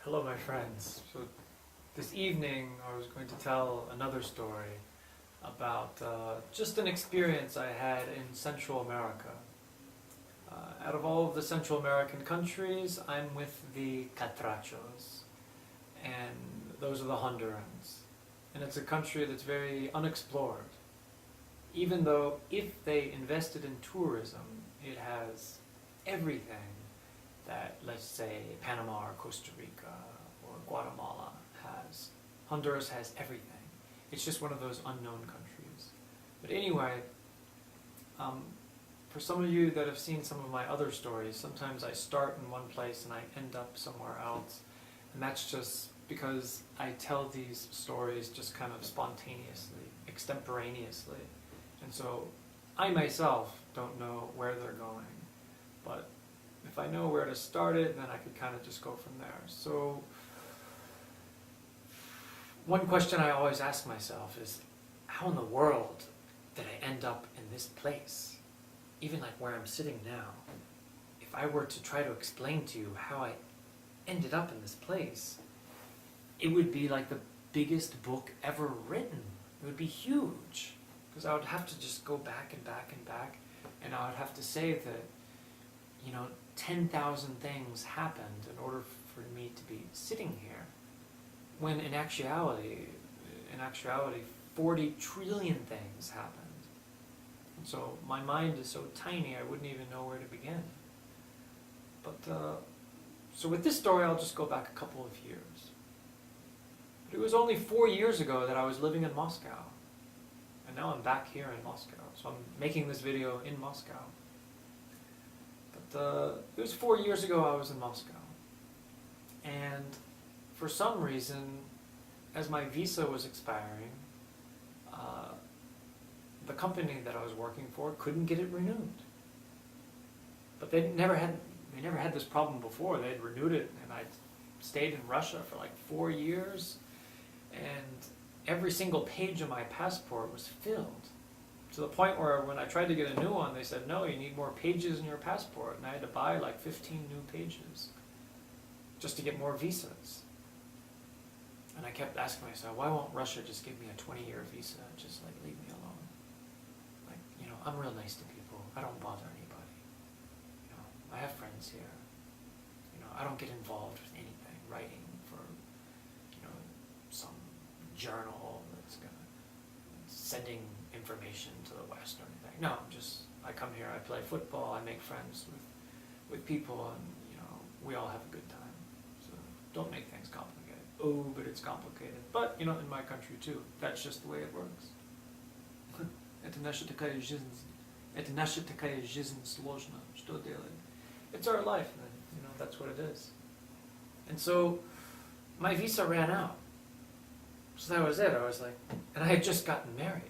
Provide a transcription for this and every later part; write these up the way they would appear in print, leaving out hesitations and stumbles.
Hello, my friends. So this evening I was going to tell another story about just an experience I had in Central America. Out of all of the Central American countries, I'm with the Catrachos, and those are the Hondurans. And it's a country that's very unexplored, even though if they invested in tourism, it has everything that, let's say, Panama or Costa Rica or Guatemala has. Honduras has everything. It's just one of those unknown countries. But anyway, for some of you that have seen some of my other stories, sometimes I start in one place and I end up somewhere else. And that's just because I tell these stories just kind of spontaneously, extemporaneously. And so I myself don't know where they're going. But if I know where to start it, then I could kind of just go from there. So one question I always ask myself is, how in the world did I end up in this place? Even like where I'm sitting now. If I were to try to explain to you how I ended up in this place, it would be like the biggest book ever written. It would be huge. Because I would have to just go back and back and back, and I would have to say that, 10,000 things happened in order for me to be sitting here, when in actuality 40 trillion things happened. And so my mind is so tiny I wouldn't even know where to begin. But so with this story I'll just go back a couple of years. But it was only 4 years ago that I was living in Moscow, and now I'm back here in Moscow. So I'm making this video in Moscow. It was 4 years ago I was in Moscow, and for some reason, as my visa was expiring, the company that I was working for couldn't get it renewed. But they never had this problem before. They had renewed it, and I'd stayed in Russia for like 4 years, and every single page of my passport was filled. To the point where when I tried to get a new one, they said, no, you need more pages in your passport. And I had to buy like 15 new pages just to get more visas. And I kept asking myself, why won't Russia just give me a 20-year visa and just like leave me alone? Like, I'm real nice to people. I don't bother anybody. I have friends here. I don't get involved with anything, writing for, some journal that's sending information to the West or anything. No, I come here, I play football, I make friends with people, and we all have a good time. So don't make things complicated. Oh, but it's complicated. But in my country too, that's just the way it works. Это наша такая жизнь. Это наша такая жизнь сложна. Что делать? It's our life, and that's what it is. And so my visa ran out. So that was it. I was like, and I had just gotten married.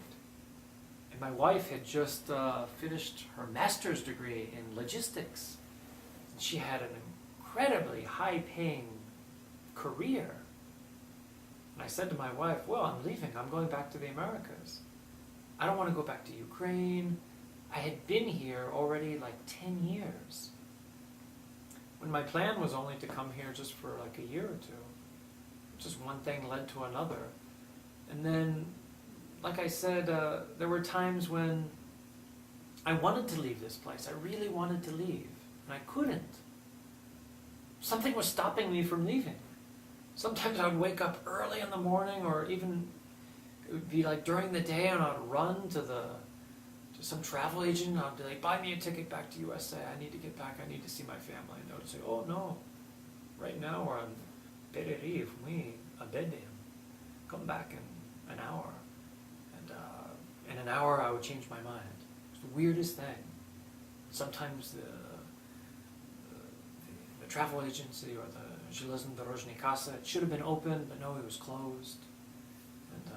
And my wife had just finished her master's degree in logistics. And she had an incredibly high-paying career. And I said to my wife, well, I'm leaving. I'm going back to the Americas. I don't want to go back to Ukraine. I had been here already like 10 years. When my plan was only to come here just for like a year or two. Just one thing led to another. And then, like I said, there were times when I wanted to leave this place. I really wanted to leave, and I couldn't. Something was stopping me from leaving. Sometimes I would wake up early in the morning, or even it would be like during the day, and I'd run to some travel agent, and I'd be like, buy me a ticket back to USA. I need to get back. I need to see my family. And they would say, oh no, right now we're on Pereriv, we abedem. Come back in an hour. And in an hour I would change my mind. It's the weirdest thing. Sometimes the travel agency or the Железная дорожная касса, it should have been open, but no, it was closed. And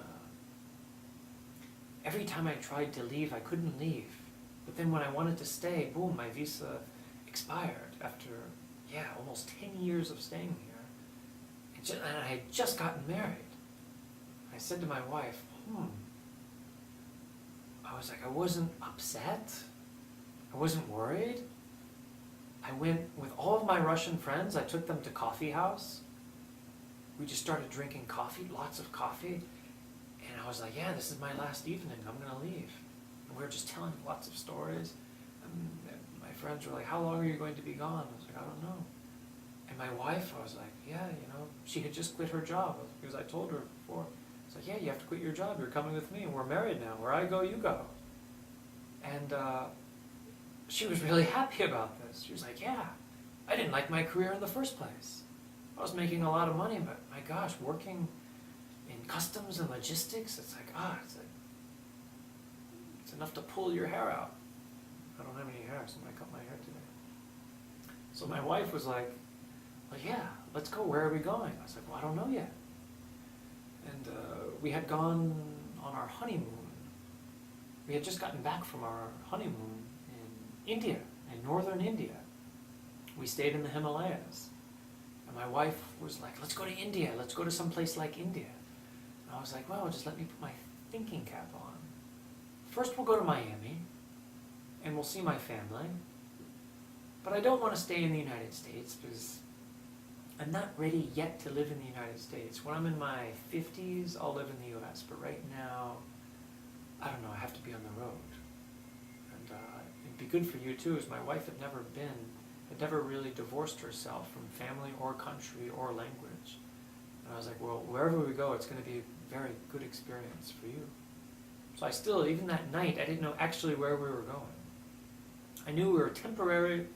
every time I tried to leave, I couldn't leave. But then when I wanted to stay, boom, my visa expired after, almost 10 years of staying here. And I had just gotten married. I said to my wife, I was like, I wasn't upset. I wasn't worried. I went with all of my Russian friends. I took them to coffee house. we just started drinking coffee, lots of coffee. And I was like, yeah, this is my last evening. I'm going to leave. And we were just telling lots of stories. And my friends were like, how long are you going to be gone? I was like, I don't know. And my wife, I was like, yeah, she had just quit her job because I told her before. I was like, yeah, you have to quit your job. You're coming with me. And we're married now. Where I go, you go. And she was really happy about this. She was like, yeah, I didn't like my career in the first place. I was making a lot of money, but my gosh, working in customs and logistics, it's like, it's enough to pull your hair out. I don't have any hair, so I'm going to cut my hair today. So my wife was like, well, yeah, let's go. Where are we going? I was like, well, I don't know yet. And we had gone on our honeymoon. We had just gotten back from our honeymoon in India, in northern India. We stayed in the Himalayas. And my wife was like, let's go to India. Let's go to some place like India. And I was like, well, just let me put my thinking cap on. First we'll go to Miami, and we'll see my family. But I don't want to stay in the United States because I'm not ready yet to live in the United States. When I'm in my 50s, I'll live in the US. But right now, I don't know, I have to be on the road. And it'd be good for you too, as my wife had never really divorced herself from family or country or language. And I was like, well, wherever we go, it's going to be a very good experience for you. So I still, even that night, I didn't know actually where we were going. I knew we were temporarily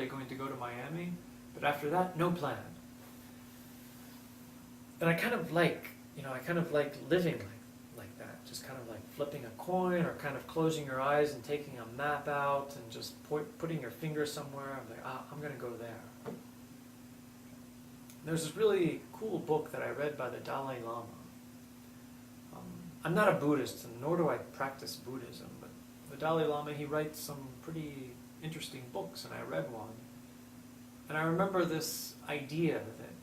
going to go to Miami, but after that, no plan. And I kind of like living like that, just kind of like flipping a coin or kind of closing your eyes and taking a map out and just putting your finger somewhere. I'm like, I'm going to go there. There's this really cool book that I read by the Dalai Lama. I'm not a Buddhist, and nor do I practice Buddhism, but the Dalai Lama, he writes some pretty interesting books, and I read one. And I remember this idea that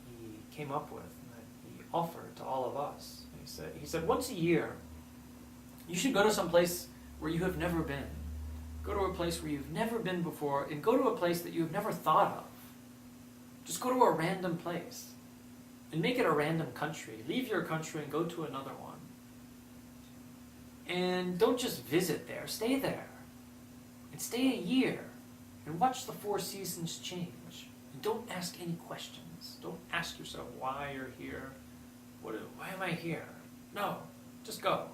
he came up with, and that he offered to all of us. And he said, once a year, you should go to some place where you have never been. Go to a place where you've never been before, and go to a place that you've never thought of. Just go to a random place. And make it a random country. Leave your country and go to another one. And don't just visit there, stay there. And stay a year. And watch the 4 seasons change. And don't ask any questions. Don't ask yourself why you're here. Why am I here? No, just go.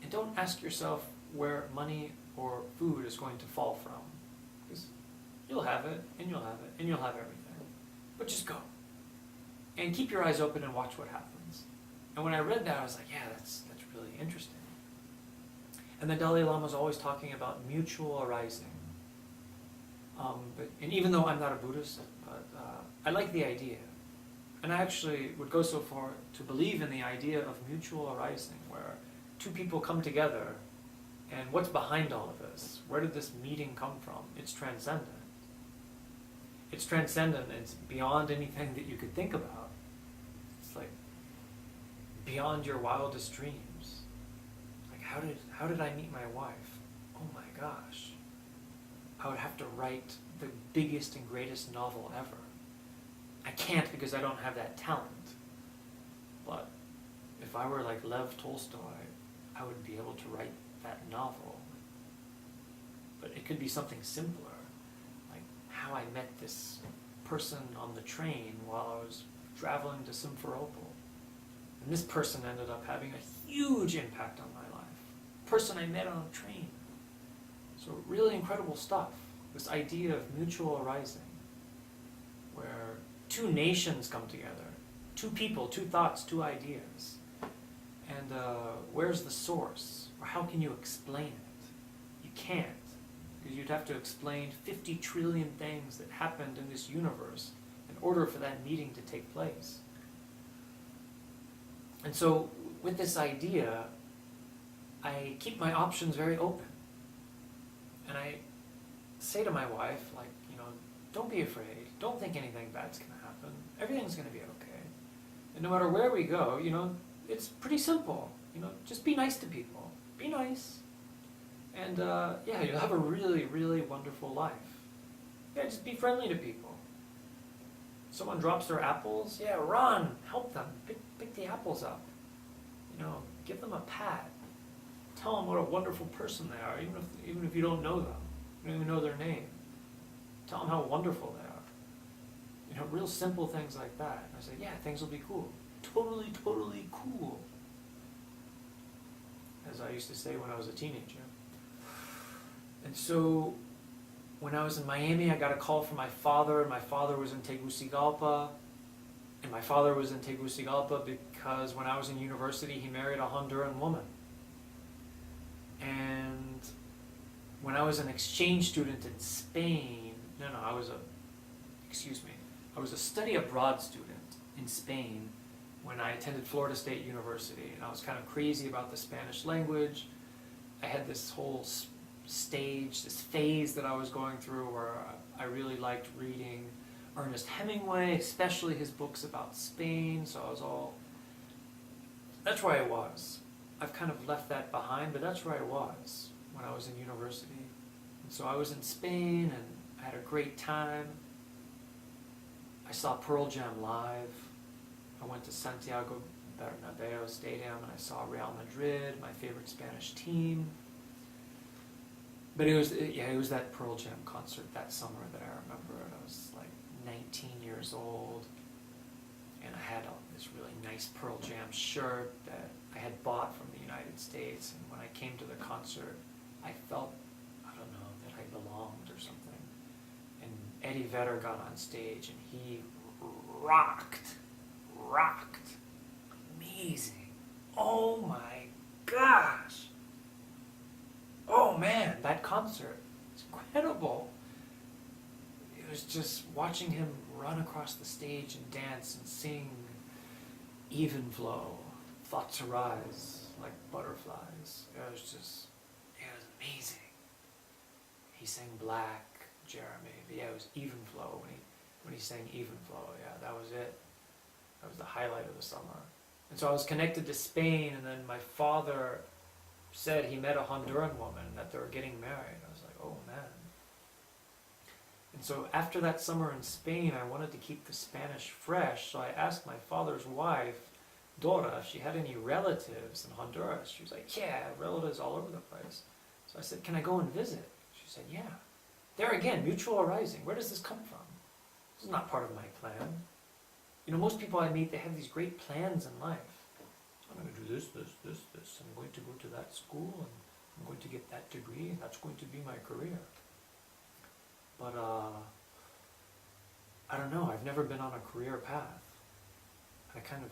And don't ask yourself where money or food is going to fall from. Because you'll have it, and you'll have it, and you'll have everything. But just go. And keep your eyes open and watch what happens. And when I read that, I was like, yeah, that's really interesting. And the Dalai Lama is always talking about mutual arising. And even though I'm not a Buddhist, but I like the idea. And I actually would go so far to believe in the idea of mutual arising, where 2 people come together, and what's behind all of this? Where did this meeting come from? It's transcendent. It's transcendent, and it's beyond anything that you could think about. It's like beyond your wildest dreams. Like, how did I meet my wife? Oh my gosh. I would have to write the biggest and greatest novel ever. I can't because I don't have that talent. But if I were like Lev Tolstoy, I would be able to write that novel. But it could be something simpler. How I met this person on the train while I was traveling to Simferopol. And this person ended up having a huge impact on my life. Person I met on a train. So really incredible stuff. This idea of mutual arising, where 2 nations come together, 2 people, 2 thoughts, 2 ideas. And where's the source? Or how can you explain it? You can't. Because you'd have to explain 50 trillion things that happened in this universe in order for that meeting to take place. And so, with this idea, I keep my options very open. And I say to my wife, like, don't be afraid. Don't think anything bad's going to happen. Everything's going to be okay. And no matter where we go, it's pretty simple. Just be nice to people. Be nice. And yeah, you'll have a really, really wonderful life. Yeah, just be friendly to people. Someone drops their apples, yeah, run, help them, pick the apples up. You know, give them a pat. Tell them what a wonderful person they are, even if you don't know them, you don't even know their name. Tell them how wonderful they are. You know, real simple things like that. And I say, yeah, things will be cool. Totally, totally cool. As I used to say when I was a teenager. And so, when I was in Miami, I got a call from my father, and my father was in Tegucigalpa. And my father was in Tegucigalpa because when I was in university, he married a Honduran woman. And when I was an exchange student in Spain, I was a study abroad student in Spain when I attended Florida State University, and I was kind of crazy about the Spanish language. I had this whole stage, this phase that I was going through where I really liked reading Ernest Hemingway, especially his books about Spain, so that's where I was. I've kind of left that behind, but that's where I was when I was in university. And so I was in Spain, and I had a great time. I saw Pearl Jam live. I went to Santiago Bernabeu Stadium, and I saw Real Madrid, my favorite Spanish team. But it was that Pearl Jam concert that summer that I remember. I was like 19 years old, and I had this really nice Pearl Jam shirt that I had bought from the United States, and when I came to the concert, I felt, that I belonged or something. And Eddie Vedder got on stage, and he rocked. Amazing. Oh my gosh. Oh man, that concert, it's incredible. It was just watching him run across the stage and dance and sing Even Flow, Thoughts Arise Like Butterflies. It was amazing. He sang Black, Jeremy, but yeah, it was Even Flow when he sang Even Flow. Yeah, that was it. That was the highlight of the summer. And so I was connected to Spain, and then my father said he met a Honduran woman and that they were getting married. I was like, oh man. And so after that summer in Spain, I wanted to keep the Spanish fresh, so I asked my father's wife, Dora, if she had any relatives in Honduras. She was like, yeah, relatives all over the place. So I said, can I go and visit? She said, yeah. There again, mutual arising. Where does this come from? This is not part of my plan. You know, most people I meet, they have these great plans in life. I'm going to do this. I'm going to go to that school, and I'm going to get that degree, and that's going to be my career. But, I don't know, I've never been on a career path. I kind of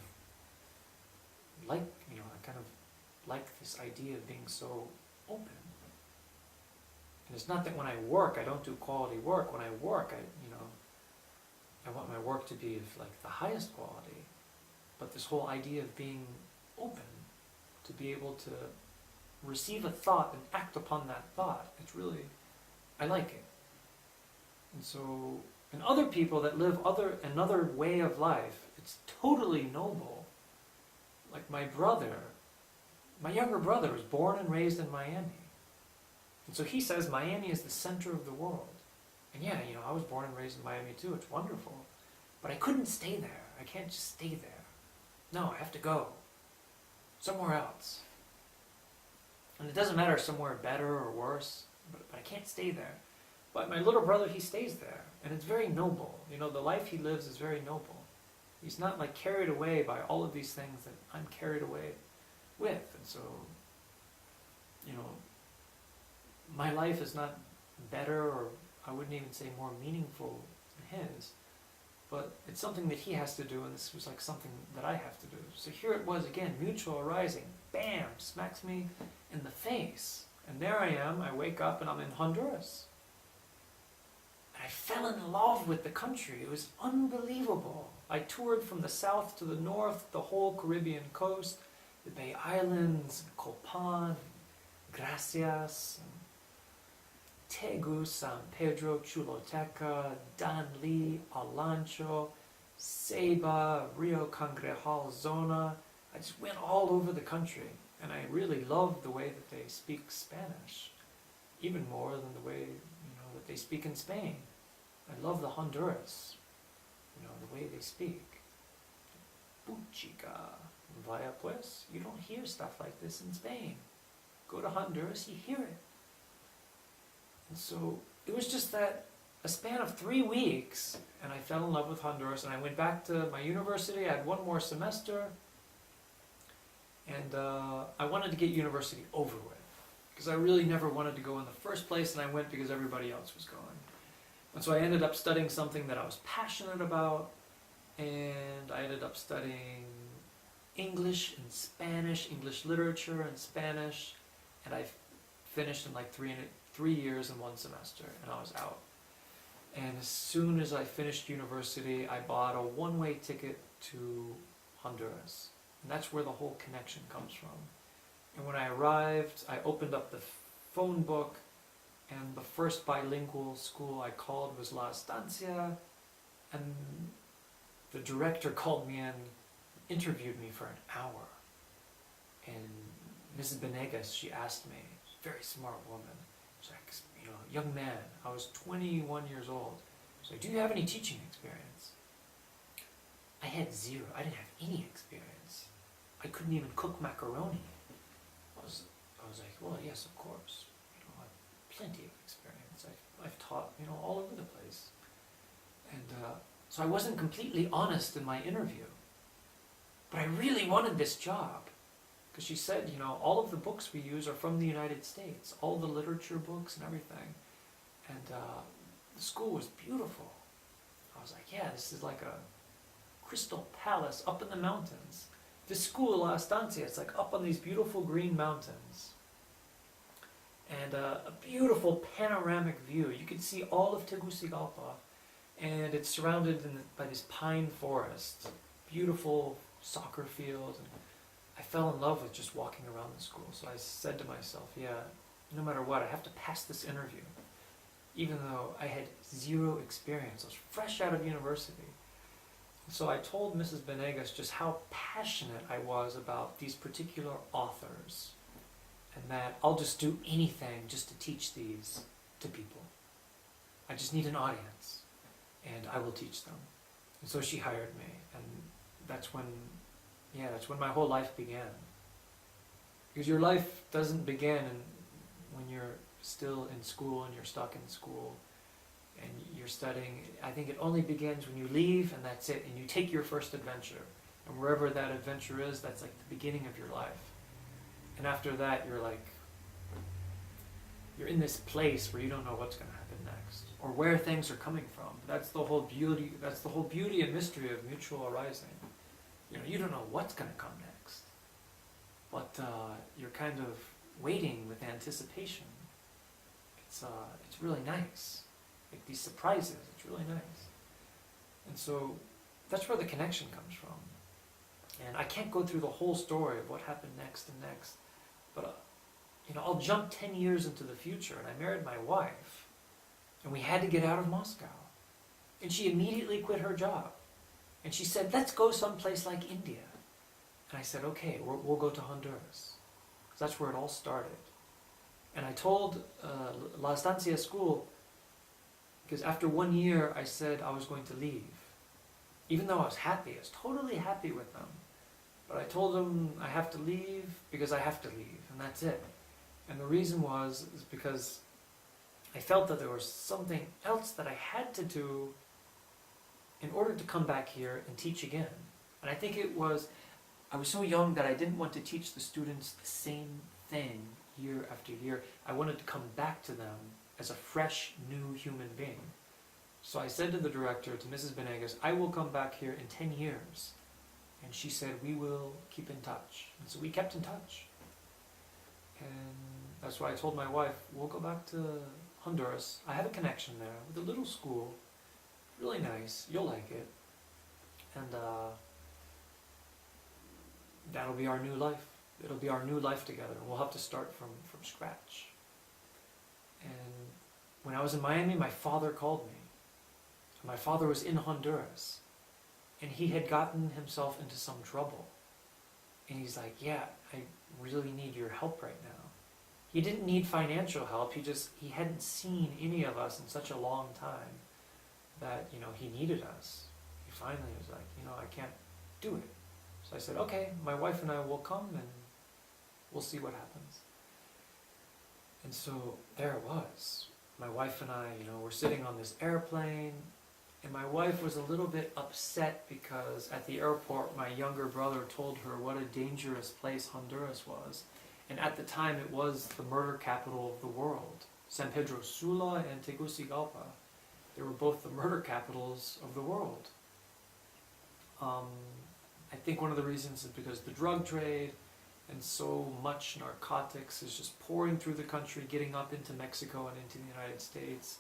like this idea of being so open. And it's not that when I work, I don't do quality work. When I work, I want my work to be of like the highest quality. But this whole idea of being open, to be able to receive a thought and act upon that thought, I like it. And so, and other people that live another way of life, it's totally noble. Like my younger brother was born and raised in Miami. And so he says Miami is the center of the world. And yeah, I was born and raised in Miami too, it's wonderful. But I couldn't stay there. I can't just stay there. No, I have to go. Somewhere else. And it doesn't matter somewhere better or worse, but I can't stay there. But my little brother, he stays there. And it's very noble. The life he lives is very noble. He's not like carried away by all of these things that I'm carried away with. And so, my life is not better, or I wouldn't even say more meaningful than his. But it's something that he has to do, and this was like something that I have to do. So here it was again, mutual arising. Bam! Smacks me in the face. And there I am, I wake up and I'm in Honduras. And I fell in love with the country. It was unbelievable. I toured from the south to the north, the whole Caribbean coast, the Bay Islands, Copan, Gracias, Tegu, San Pedro, Chuluteca, Danlí, Alancho, Ceiba, Rio Cangrejal Zona. I just went all over the country, and I really loved the way that they speak Spanish, even more than the way that they speak in Spain. I love the Honduras. the way they speak. Puchica, vaya pues, you don't hear stuff like this in Spain. Go to Honduras, you hear it. And so it was just that a span of 3 weeks, and I fell in love with Honduras, and I went back to my university. I had 1 more semester, and I wanted to get university over with, because I really never wanted to go in the first place, and I went because everybody else was going. And so I ended up studying something that I was passionate about, and I ended up studying English and Spanish, English literature and Spanish, and I finished in like 3 years and 1 semester, and I was out. And as soon as I finished university, I bought a 1-way ticket to Honduras. And that's where the whole connection comes from. And when I arrived, I opened up the phone book, and the first bilingual school I called was La Estancia, and the director called me in, interviewed me for an hour. And Mrs. Benegas, she asked me, very smart woman, she's like, young man, I was 21 years old. She's like, do you have any teaching experience? I had 0. I didn't have any experience. I couldn't even cook macaroni. I was like, well, yes, of course. I have plenty of experience. I've taught, all over the place. And so I wasn't completely honest in my interview. But I really wanted this job. Because she said, all of the books we use are from the United States. All the literature books and everything. And the school was beautiful. I was like, yeah, this is like a crystal palace up in the mountains. This school, La Estancia, it's like up on these beautiful green mountains. And a beautiful panoramic view. You could see all of Tegucigalpa. And it's surrounded by this pine forest. Beautiful soccer field. And I fell in love with just walking around the school. So I said to myself, yeah, no matter what, I have to pass this interview. Even though I had 0 experience. I was fresh out of university. So I told Mrs. Benegas just how passionate I was about these particular authors, and that I'll just do anything just to teach these to people. I just need an audience, and I will teach them. And so she hired me, and that's when my whole life began. Because your life doesn't begin when you're still in school and you're stuck in school and you're studying. I think it only begins when you leave, and that's it, and you take your first adventure. And wherever that adventure is, that's like the beginning of your life. And after that, you're in this place where you don't know what's going to happen next, or where things are coming from. That's the whole beauty and mystery of mutual arising. You don't know what's going to come next, but you're kind of waiting with anticipation. It's really nice. Like these surprises, it's really nice. And so that's where the connection comes from. And I can't go through the whole story of what happened next and next, but I'll jump 10 years into the future, and I married my wife, and we had to get out of Moscow. And she immediately quit her job. And she said, let's go someplace like India. And I said, okay, we'll go to Honduras. Because that's where it all started. And I told La Estancia school, because after 1 year I said I was going to leave. Even though I was happy, I was totally happy with them. But I told them I have to leave because I have to leave, and that's it. And the reason is because I felt that there was something else that I had to do in order to come back here and teach again. And I think I was so young that I didn't want to teach the students the same thing year after year. I wanted to come back to them as a fresh, new human being. So I said to the director, to Mrs. Benegas, I will come back here in 10 years. And she said, we will keep in touch. And so we kept in touch. And that's why I told my wife, we'll go back to Honduras. I have a connection there with a little school. Really nice. You'll like it. And that'll be our new life. It'll be our new life together. We'll have to start from scratch. And when I was in Miami, my father called me. My father was in Honduras. And he had gotten himself into some trouble. And he's like, yeah, I really need your help right now. He didn't need financial help. He hadn't seen any of us in such a long time that, he needed us. he finally was like, I can't do it. So I said, okay, my wife and I will come and we'll see what happens. And so there it was. My wife and I, were sitting on this airplane, and my wife was a little bit upset because at the airport my younger brother told her what a dangerous place Honduras was. And at the time it was the murder capital of the world. San Pedro Sula and Tegucigalpa. They were both the murder capitals of the world. I think one of the reasons is because the drug trade and so much narcotics is just pouring through the country, getting up into Mexico and into the United States.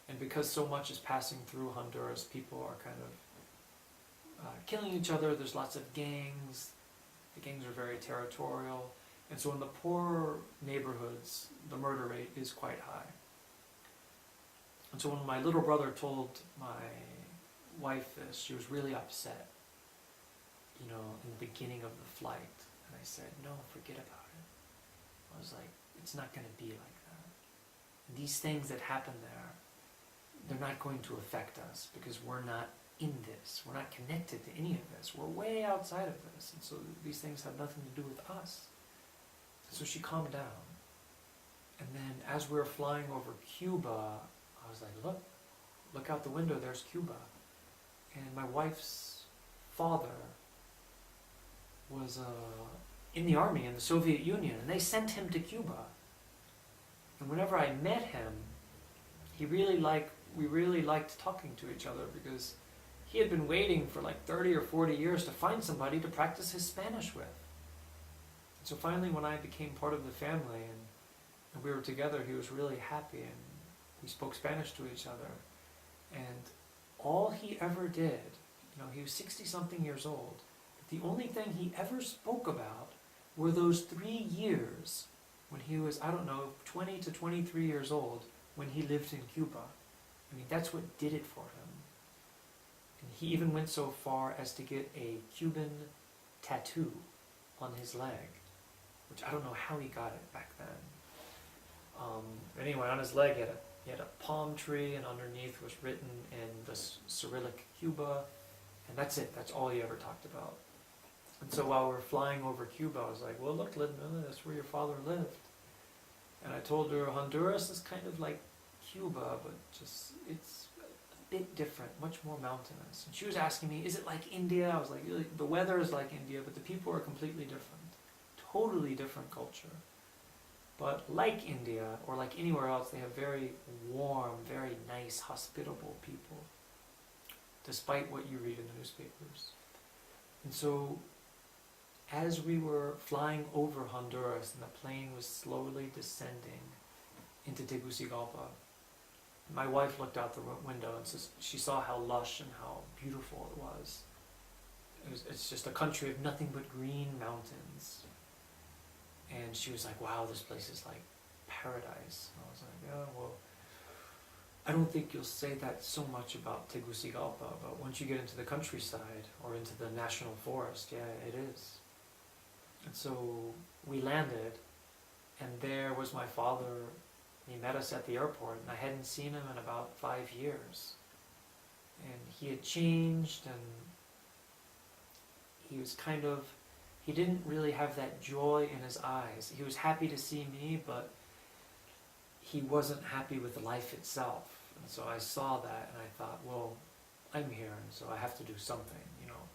And because so much is passing through Honduras, people are kind of killing each other. There's lots of gangs. The gangs are very territorial. And so in the poorer neighborhoods, the murder rate is quite high. And so when my little brother told my wife this, she was really upset, in the beginning of the flight. And I said, no, forget about it. I was like, it's not going to be like that. And these things that happen there, they're not going to affect us because we're not in this. We're not connected to any of this. We're way outside of this. And so these things have nothing to do with us. So she calmed down. And then as we were flying over Cuba, I was like, look out the window, there's Cuba. And my wife's father was in the army in the Soviet Union, and they sent him to Cuba. And whenever I met him, we really liked talking to each other because he had been waiting for like 30 or 40 years to find somebody to practice his Spanish with. So finally, when I became part of the family and we were together, he was really happy, and we spoke Spanish to each other. And all he ever did, he was 60-something years old, but the only thing he ever spoke about were those 3 years when he was, 20 to 23 years old, when he lived in Cuba. That's what did it for him. And he even went so far as to get a Cuban tattoo on his leg, which I don't know how he got it back then. Anyway, on his leg he had a palm tree, and underneath was written in the Cyrillic Cuba, and that's it. That's all he ever talked about. And so while we were flying over Cuba, I was like, well, look, Linda, that's where your father lived. And I told her Honduras is kind of like Cuba, but just it's a bit different, much more mountainous. And she was asking me, is it like India? I was like, the weather is like India, but the people are completely different. Totally different culture. But like India, or like anywhere else, they have very warm, very nice, hospitable people, despite what you read in the newspapers. And so, as we were flying over Honduras and the plane was slowly descending into Tegucigalpa, my wife looked out the window and she saw how lush and how beautiful it was. It's just a country of nothing but green mountains. And she was like, wow, this place is like paradise. And I was like, yeah, well, I don't think you'll say that so much about Tegucigalpa, but once you get into the countryside or into the national forest, yeah, it is. And so we landed, and there was my father. He met us at the airport, and I hadn't seen him in about 5 years. And he had changed, and he was he didn't really have that joy in his eyes. He was happy to see me, but he wasn't happy with life itself. And so I saw that, and I thought, well, I'm here, and so I have to do something,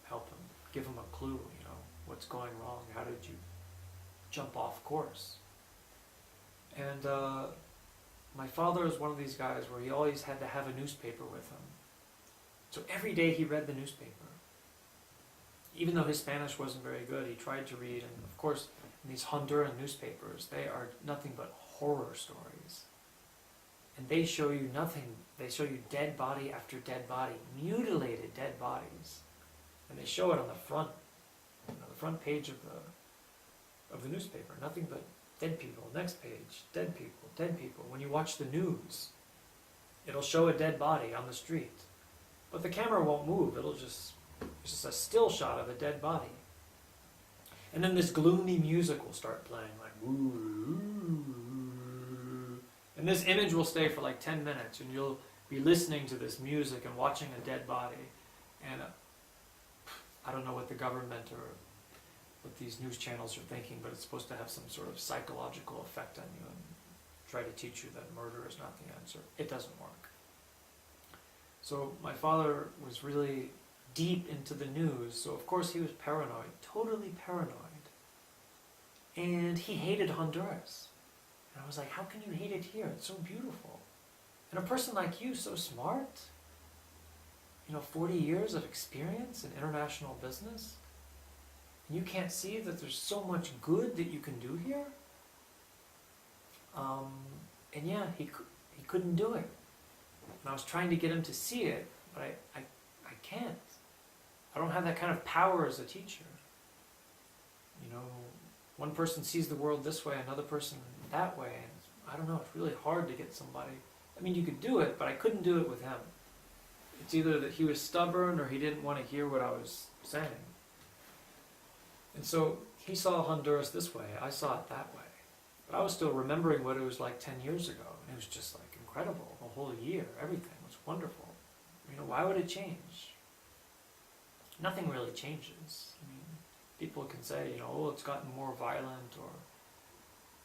help him, give him a clue, what's going wrong, how did you jump off course? And my father is one of these guys where he always had to have a newspaper with him. So every day he read the newspaper. Even though his Spanish wasn't very good, he tried to read, and of course, in these Honduran newspapers, they are nothing but horror stories. And they show you nothing. They show you dead body after dead body, mutilated dead bodies. And they show it on the front page of the newspaper. Nothing but dead people. Next page, dead people, dead people. When you watch the news, it'll show a dead body on the street. But the camera won't move. It's just a still shot of a dead body. And then this gloomy music will start playing, like woo. And this image will stay for like 10 minutes, and you'll be listening to this music and watching a dead body. And I don't know what the government or what these news channels are thinking, but it's supposed to have some sort of psychological effect on you and try to teach you that murder is not the answer. It doesn't work. So my father was really deep into the news, so of course he was paranoid, totally paranoid. And he hated Honduras. And I was like, how can you hate it here? It's so beautiful. And a person like you, so smart, 40 years of experience in international business, and you can't see that there's so much good that you can do here? And yeah, he couldn't do it. And I was trying to get him to see it, but I can't. I don't have that kind of power as a teacher. One person sees the world this way, another person that way, and I don't know, it's really hard to get somebody. I mean, you could do it, but I couldn't do it with him. It's either that he was stubborn or he didn't want to hear what I was saying. And so he saw Honduras this way, I saw it that way. But I was still remembering what it was like 10 years ago, and it was just like incredible, a whole year, everything was wonderful. Why would it change? Nothing really changes. People can say, it's gotten more violent,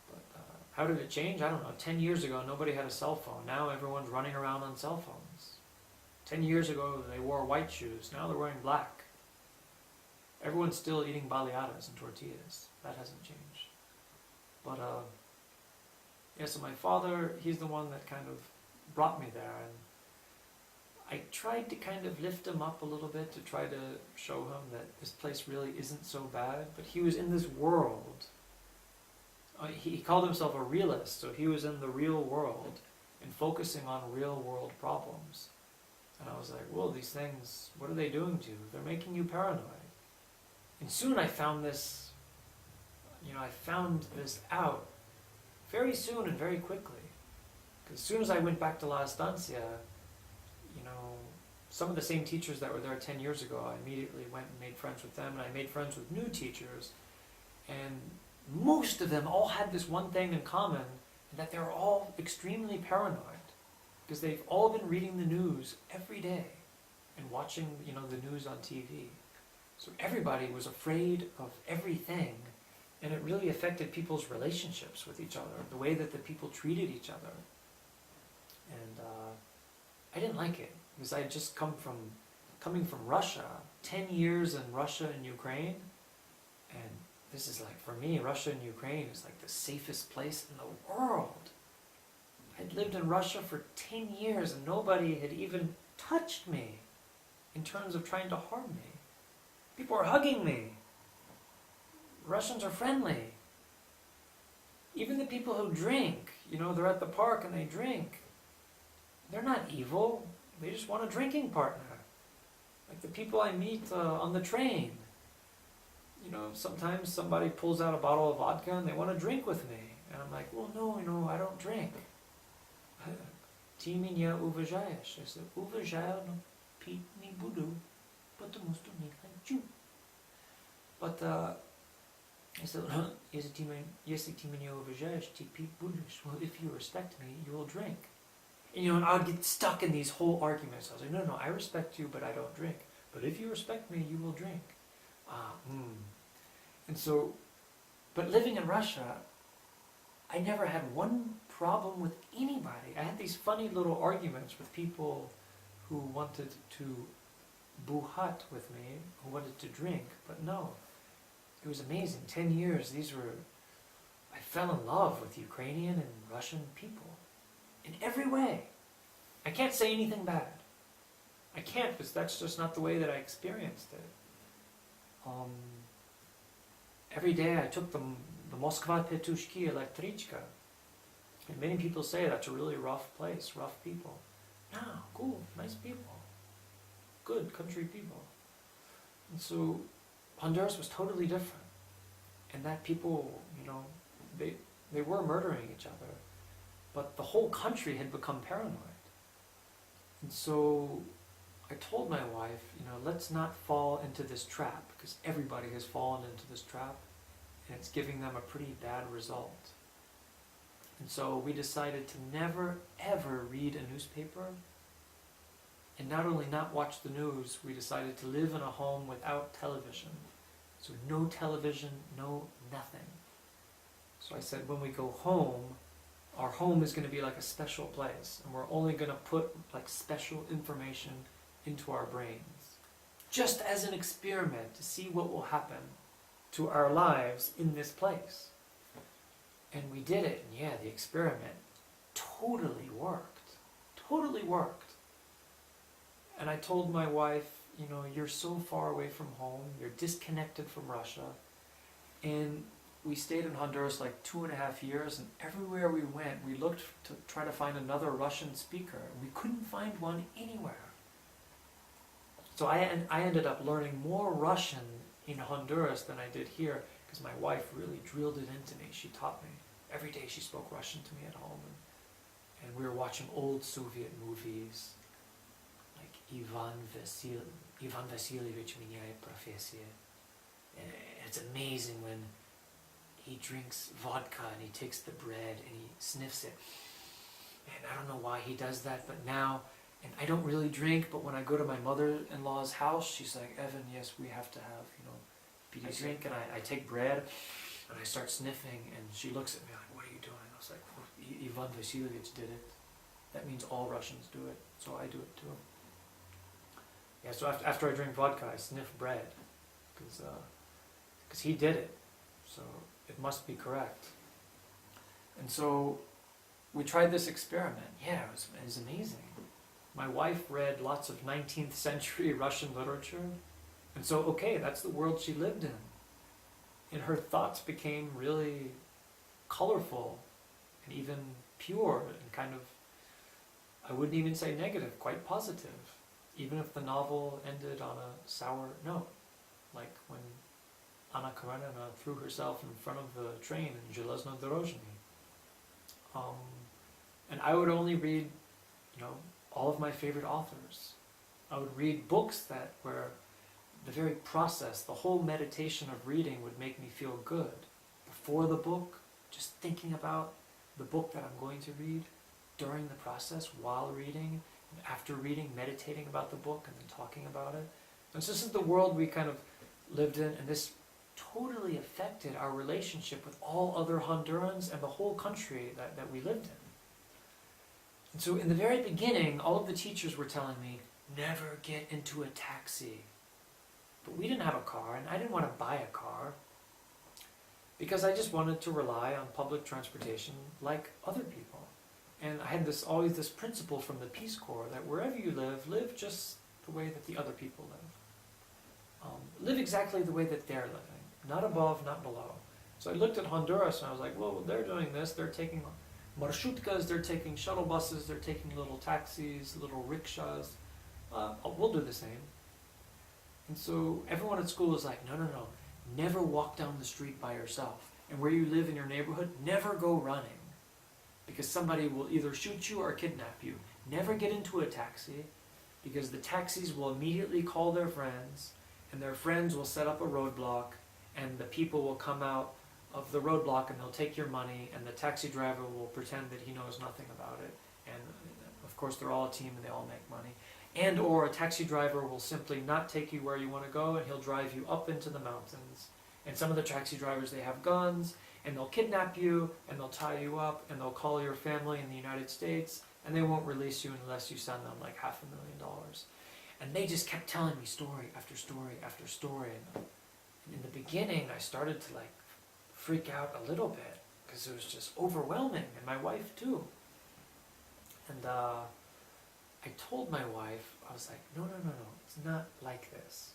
but how did it change? I don't know. 10 years ago, nobody had a cell phone. Now everyone's running around on cell phones. 10 years ago, they wore white shoes. Now they're wearing black. Everyone's still eating baleadas and tortillas. That hasn't changed. But, so my father, he's the one that kind of brought me there, and I tried to kind of lift him up a little bit to try to show him that this place really isn't so bad, but he was in this world. He called himself a realist, so he was in the real world and focusing on real world problems. And I was like, well, these things, what are they doing to you? They're making you paranoid. And soon I found this, I found this out very soon and very quickly. Because as soon as I went back to La Estancia, some of the same teachers that were there 10 years ago, I immediately went and made friends with them, and I made friends with new teachers, and most of them all had this one thing in common, that they were all extremely paranoid, because they've all been reading the news every day and watching, the news on TV. So everybody was afraid of everything, and it really affected people's relationships with each other, the way that the people treated each other. And I didn't like it. Because I had just coming from Russia, 10 years in Russia and Ukraine, and this is like, for me, Russia and Ukraine is like the safest place in the world. I'd lived in Russia for 10 years and nobody had even touched me in terms of trying to harm me. People are hugging me. Russians are friendly. Even the people who drink, they're at the park and they drink. They're not evil. They just want a drinking partner. Like the people I meet on the train. Sometimes somebody pulls out a bottle of vodka and they want to drink with me. And I'm like, well, no, I don't drink. Ti меня уважаешь? I said, уважаю, но пить не буду, потому что не хочу. But I said, если ты меня уважаешь, ты пить будешь. Well, if you respect me, you will drink. And I would get stuck in these whole arguments. I was like, no, I respect you, but I don't drink. But if you respect me, you will drink. And so, but living in Russia, I never had one problem with anybody. I had these funny little arguments with people who wanted to buhat with me, who wanted to drink, but no. It was amazing. 10 years, I fell in love with Ukrainian and Russian people. In every way. I can't say anything bad. I can't, because that's just not the way that I experienced it. Every day I took the Moskva Petushki Elektrichka. And many people say that's a really rough place, rough people. No, cool, nice people. Good country people. And so Honduras was totally different. And that people, they were murdering each other. But the whole country had become paranoid. And so I told my wife, let's not fall into this trap, because everybody has fallen into this trap, and it's giving them a pretty bad result. And so we decided to never, ever read a newspaper and not only not watch the news, we decided to live in a home without television. So no television, no nothing. So I said, when we go home, our home is going to be like a special place, and we're only going to put like special information into our brains, just as an experiment to see what will happen to our lives in this place. And we did it, and yeah, the experiment totally worked. Totally worked. And I told my wife, you know, you're so far away from home, you're disconnected from Russia, and we stayed in Honduras like 2.5 years, and everywhere we went, we looked to try to find another Russian speaker, and we couldn't find one anywhere. So I ended up learning more Russian in Honduras than I did here, because my wife really drilled it into me. She taught me. Every day she spoke Russian to me at home, and we were watching old Soviet movies, like Ivan Vasilievich Menyает Professia. It's amazing when he drinks vodka and he takes the bread and he sniffs it. And I don't know why he does that, but now, and I don't really drink, but when I go to my mother-in-law's house, she's like, Evan, yes, we have to have, a drink, and I take bread and I start sniffing, and she looks at me like, what are you doing? I was like, well, Ivan Vasilievich did it. That means all Russians do it, so I do it too. Yeah, so after I drink vodka, I sniff bread, because he did it, so it must be correct. And so we tried this experiment. Yeah, it was amazing. My wife read lots of 19th century Russian literature, and so, okay, that's the world she lived in. And her thoughts became really colorful and even pure and kind of, I wouldn't even say negative, quite positive, even if the novel ended on a sour note, like when Anna Karenina threw herself in front of the train in Железнодорожный. And I would only read, all of my favorite authors. I would read books that where the very process, the whole meditation of reading would make me feel good. Before the book, just thinking about the book that I'm going to read, during the process, while reading, and after reading, meditating about the book and then talking about it. And so this is the world we kind of lived in, and this totally affected our relationship with all other Hondurans and the whole country that we lived in. And so in the very beginning, all of the teachers were telling me, never get into a taxi. But we didn't have a car, and I didn't want to buy a car, because I just wanted to rely on public transportation like other people. And I had always this principle from the Peace Corps that wherever you live just the way that the other people live. Live exactly the way that they're living, not above, not below. So I looked at Honduras and I was like, well, they're doing this, they're taking marshutkas, they're taking shuttle buses, they're taking little taxis, little rickshaws. We'll do the same. And so everyone at school was like, no, never walk down the street by yourself. And where you live in your neighborhood, never go running, because somebody will either shoot you or kidnap you. Never get into a taxi, because the taxis will immediately call their friends, and their friends will set up a roadblock, and the people will come out of the roadblock and they'll take your money, and the taxi driver will pretend that he knows nothing about it. And of course they're all a team and they all make money. And or a taxi driver will simply not take you where you want to go, and he'll drive you up into the mountains. And some of the taxi drivers, they have guns, and they'll kidnap you, and they'll tie you up, and they'll call your family in the United States, and they won't release you unless you send them like $500,000. And they just kept telling me story after story after story. And in the beginning, I started to freak out a little bit, because it was just overwhelming, and my wife too. And I told my wife, I was like, no, it's not like this.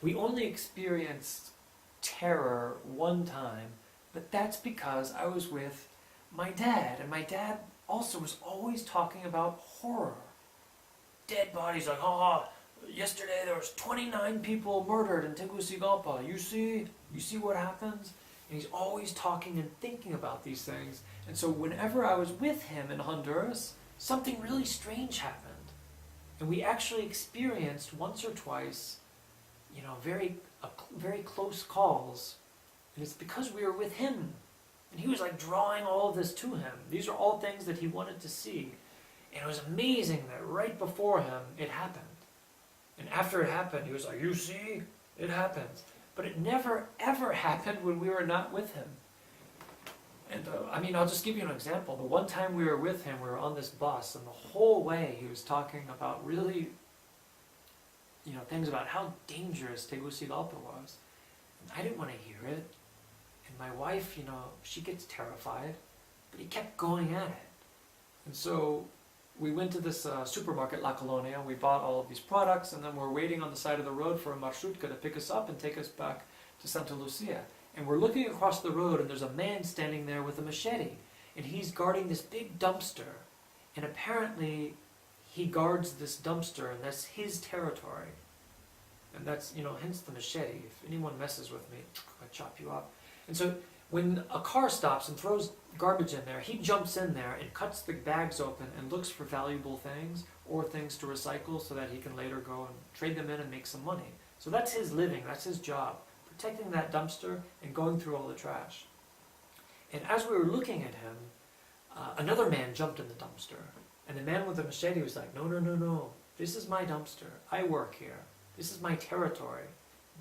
We only experienced terror one time, but that's because I was with my dad, and my dad also was always talking about horror. Dead bodies, like, yesterday there was 29 people murdered in Tegucigalpa. You see what happens? And he's always talking and thinking about these things. And so whenever I was with him in Honduras, something really strange happened. And we actually experienced once or twice, very close calls. And it's because we were with him. And he was drawing all of this to him. These are all things that he wanted to see. And it was amazing that right before him, it happened. And after it happened, he was like, you see, it happens. But it never, ever happened when we were not with him. And I mean, I'll just give you an example. The one time we were with him, we were on this bus, and the whole way he was talking about really, things about how dangerous Tegucigalpa was. And I didn't want to hear it. And my wife, she gets terrified, but he kept going at it. And so we went to this supermarket, La Colonia, and we bought all of these products, and then we're waiting on the side of the road for a marshrutka to pick us up and take us back to Santa Lucia. And we're looking across the road, and there's a man standing there with a machete, and he's guarding this big dumpster. And apparently, he guards this dumpster, and that's his territory. And that's, hence the machete. If anyone messes with me, I chop you up. And so when a car stops and throws garbage in there, he jumps in there and cuts the bags open and looks for valuable things or things to recycle so that he can later go and trade them in and make some money. So that's his living, that's his job, protecting that dumpster and going through all the trash. And as we were looking at him, another man jumped in the dumpster. And the man with the machete was like, no, this is my dumpster. I work here. This is my territory.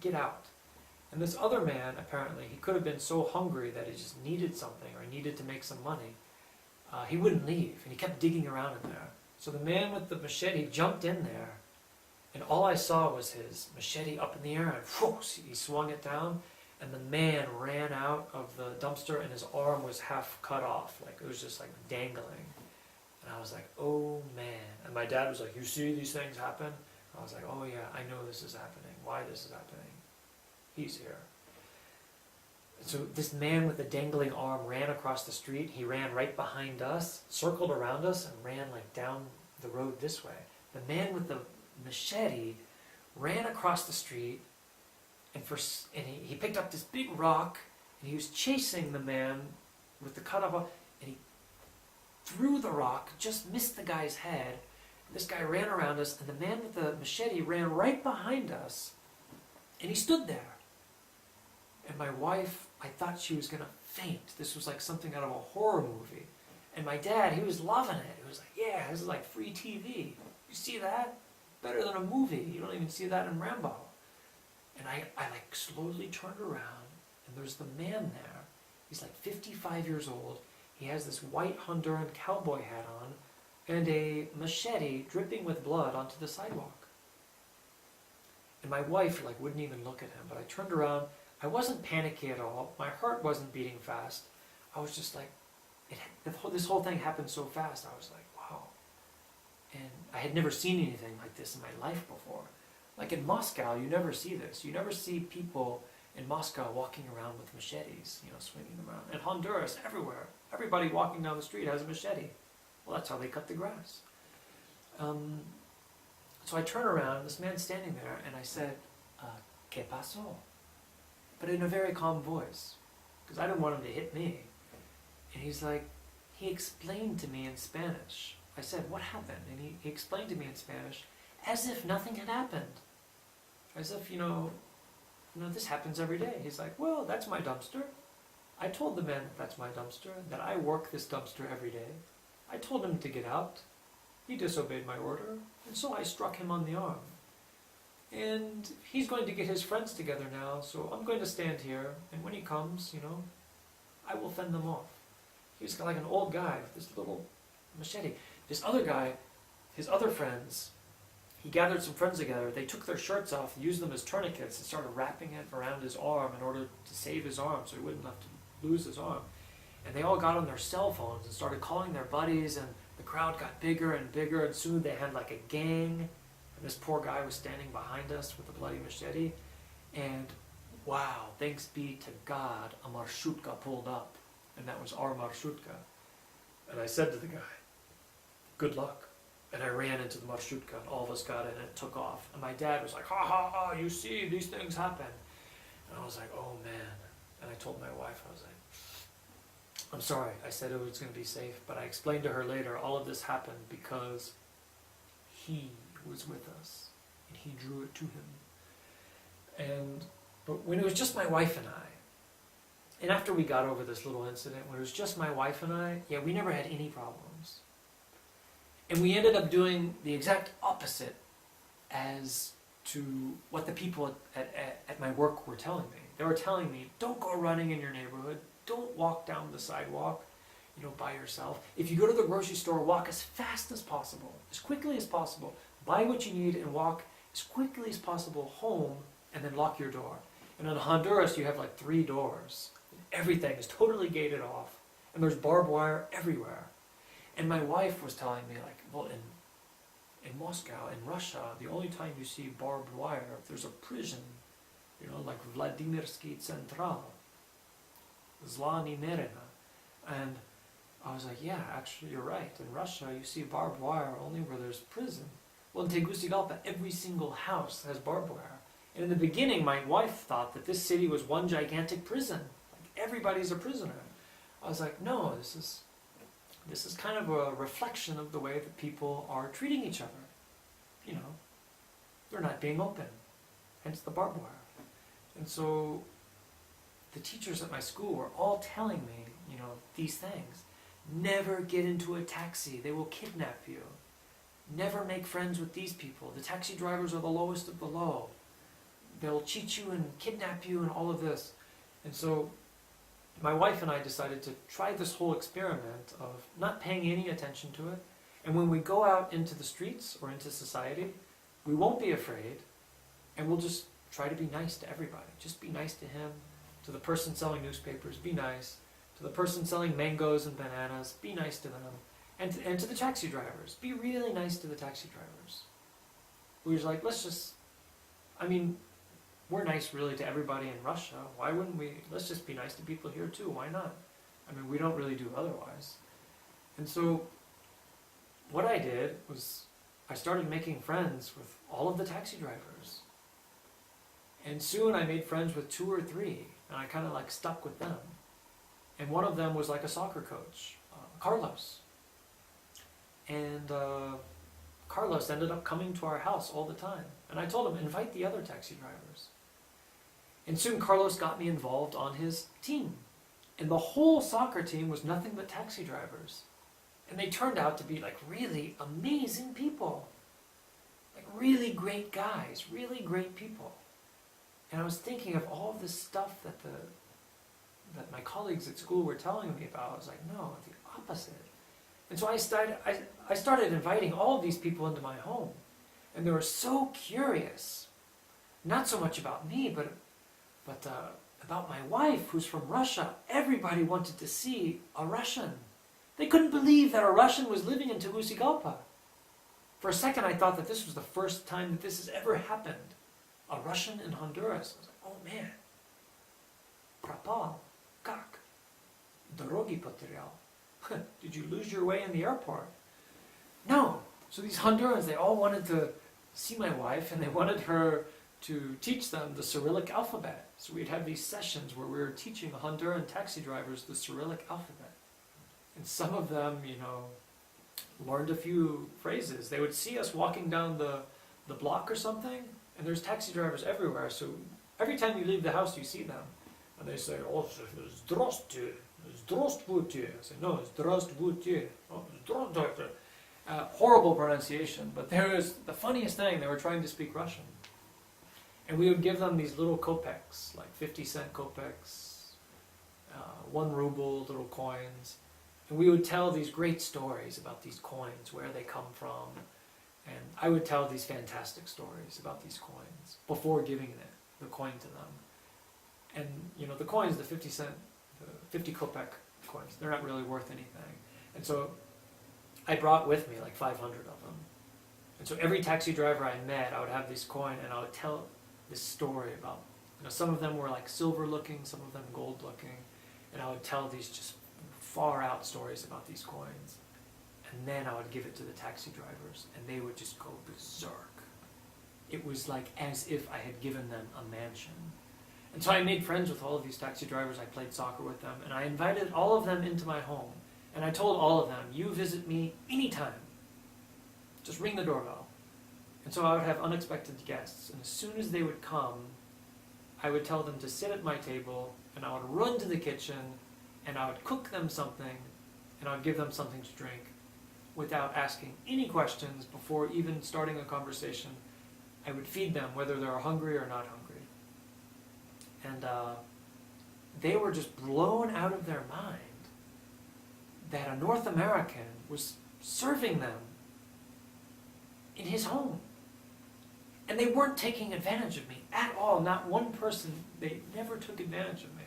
Get out. And this other man, apparently, he could have been so hungry that he just needed something or needed to make some money. He wouldn't leave, and he kept digging around in there. So the man with the machete jumped in there, and all I saw was his machete up in the air, and whoosh, he swung it down, and the man ran out of the dumpster, and his arm was half cut off. Like, it was just like dangling. And I was like, oh man. And my dad was like, you see these things happen? I was like, oh yeah, I know this is happening. Why this is happening? He's here. So this man with the dangling arm ran across the street. He ran right behind us, circled around us, and ran like down the road this way. The man with the machete ran across the street, and he picked up this big rock, and he was chasing the man with the cut off, and he threw the rock, just missed the guy's head. This guy ran around us, and the man with the machete ran right behind us, and he stood there. And my wife, I thought she was going to faint. This was like something out of a horror movie. And my dad, he was loving it. He was like, yeah, this is like free TV. You see that? Better than a movie. You don't even see that in Rambo. And I like slowly turned around, and there's the man there. He's like 55 years old. He has this white Honduran cowboy hat on and a machete dripping with blood onto the sidewalk. And my wife like wouldn't even look at him, but I turned around. I wasn't panicky at all. My heart wasn't beating fast. I was just like, this whole thing happened so fast. I was like, wow. And I had never seen anything like this in my life before. Like in Moscow, you never see this. You never see people in Moscow walking around with machetes, swinging them around. In Honduras, everywhere, everybody walking down the street has a machete. Well, that's how they cut the grass. So I turn around, and this man's standing there, and I said, ¿Qué pasó? But in a very calm voice, because I didn't want him to hit me. And he explained to me in Spanish. I said, what happened? And he explained to me in Spanish, as if nothing had happened. As if, this happens every day. He's like, well, that's my dumpster. I told the man that's my dumpster, that I work this dumpster every day. I told him to get out. He disobeyed my order, and so I struck him on the arm. And he's going to get his friends together now, so I'm going to stand here, and when he comes, I will fend them off. He was like an old guy with this little machete. This other guy, his other friends, he gathered some friends together. They took their shirts off, used them as tourniquets, and started wrapping it around his arm in order to save his arm so he wouldn't have to lose his arm. And they all got on their cell phones and started calling their buddies, and the crowd got bigger and bigger, and soon they had like a gang. And this poor guy was standing behind us with a bloody machete. And wow, thanks be to God, a marshrutka pulled up. And that was our marshrutka. And I said to the guy, good luck. And I ran into the marshrutka, and all of us got in, and it took off. And my dad was like, ha ha ha, you see, these things happen. And I was like, oh man. And I told my wife, I was like, I'm sorry, I said it was going to be safe, but I explained to her later, all of this happened because he was with us, and he drew it to him. But when it was just my wife and I, and after we got over this little incident, when it was just my wife and I, yeah, we never had any problems. And we ended up doing the exact opposite as to what the people at my work were telling me. They were telling me, don't go running in your neighborhood. Don't walk down the sidewalk, by yourself. If you go to the grocery store, walk as fast as possible, as quickly as possible. Buy what you need and walk as quickly as possible home, and then lock your door. And in Honduras, you have like 3 doors. Everything is totally gated off, and there's barbed wire everywhere. And my wife was telling me, like, well, in Moscow, in Russia, the only time you see barbed wire, if there's a prison, like Vladimirsky Central, Zla Nemerina. And I was like, yeah, actually you're right. In Russia, you see barbed wire only where there's prison. Well, in Tegucigalpa, every single house has barbed wire. And in the beginning, my wife thought that this city was one gigantic prison. Like, everybody's a prisoner. I was like, no, this is kind of a reflection of the way that people are treating each other. They're not being open, hence the barbed wire. And so the teachers at my school were all telling me, these things. Never get into a taxi, they will kidnap you. Never make friends with these people. The taxi drivers are the lowest of the low. They'll cheat you and kidnap you and all of this. And so my wife and I decided to try this whole experiment of not paying any attention to it. And when we go out into the streets or into society, we won't be afraid, and we'll just try to be nice to everybody. Just be nice to him, to the person selling newspapers, be nice. To the person selling mangoes and bananas, be nice to them. And to the taxi drivers, be really nice to the taxi drivers. We were like, we're nice really to everybody in Russia. Why wouldn't we? Let's just be nice to people here too. Why not? We don't really do otherwise. And so what I did was I started making friends with all of the taxi drivers. And soon I made friends with 2 or 3, and I kind of like stuck with them. And one of them was like a soccer coach, Carlos. And Carlos ended up coming to our house all the time. And I told him, invite the other taxi drivers. And soon Carlos got me involved on his team. And the whole soccer team was nothing but taxi drivers. And they turned out to be like really amazing people. Like really great guys, really great people. And I was thinking of all this stuff that my colleagues at school were telling me about. I was like, no, the opposite. And so I started inviting all of these people into my home. And they were so curious, not so much about me, but about my wife, who's from Russia. Everybody wanted to see a Russian. They couldn't believe that a Russian was living in Tegucigalpa. For a second, I thought that this was the first time that this has ever happened. A Russian in Honduras. I was like, oh man. Пропал. Как? Дороги потерял. Did you lose your way in the airport? No. So these Hondurans, they all wanted to see my wife, and they wanted her to teach them the Cyrillic alphabet. So we'd have these sessions where we were teaching Honduran taxi drivers the Cyrillic alphabet. And some of them, learned a few phrases. They would see us walking down the block or something, and there's taxi drivers everywhere. So every time you leave the house, you see them. And they say, oh, здравствуйте, здравствуйте. I say, no, здравствуйте. Oh, здравствуйте. Horrible pronunciation, but the funniest thing, they were trying to speak Russian. And we would give them these little kopecks, like 50-cent kopecks, 1 ruble little coins. And we would tell these great stories about these coins, where they come from. And I would tell these fantastic stories about these coins before giving the coin to them. And, the coins, the 50 kopek coins, they're not really worth anything. And so I brought with me like 500 of them. And so every taxi driver I met, I would have this coin, and I would tell this story about, some of them were like silver looking, some of them gold looking. And I would tell these just far out stories about these coins. And then I would give it to the taxi drivers, and they would just go berserk. It was like as if I had given them a mansion. And so I made friends with all of these taxi drivers. I played soccer with them, and I invited all of them into my home. And I told all of them, you visit me anytime. Just ring the doorbell. And so I would have unexpected guests, and as soon as they would come, I would tell them to sit at my table, and I would run to the kitchen, and I would cook them something, and I would give them something to drink. without asking any questions before even starting a conversation. I would feed them whether they're hungry or not hungry. And they were just blown out of their mind that a North American was serving them in his home. And they weren't taking advantage of me at all. Not one person, they never took advantage of me.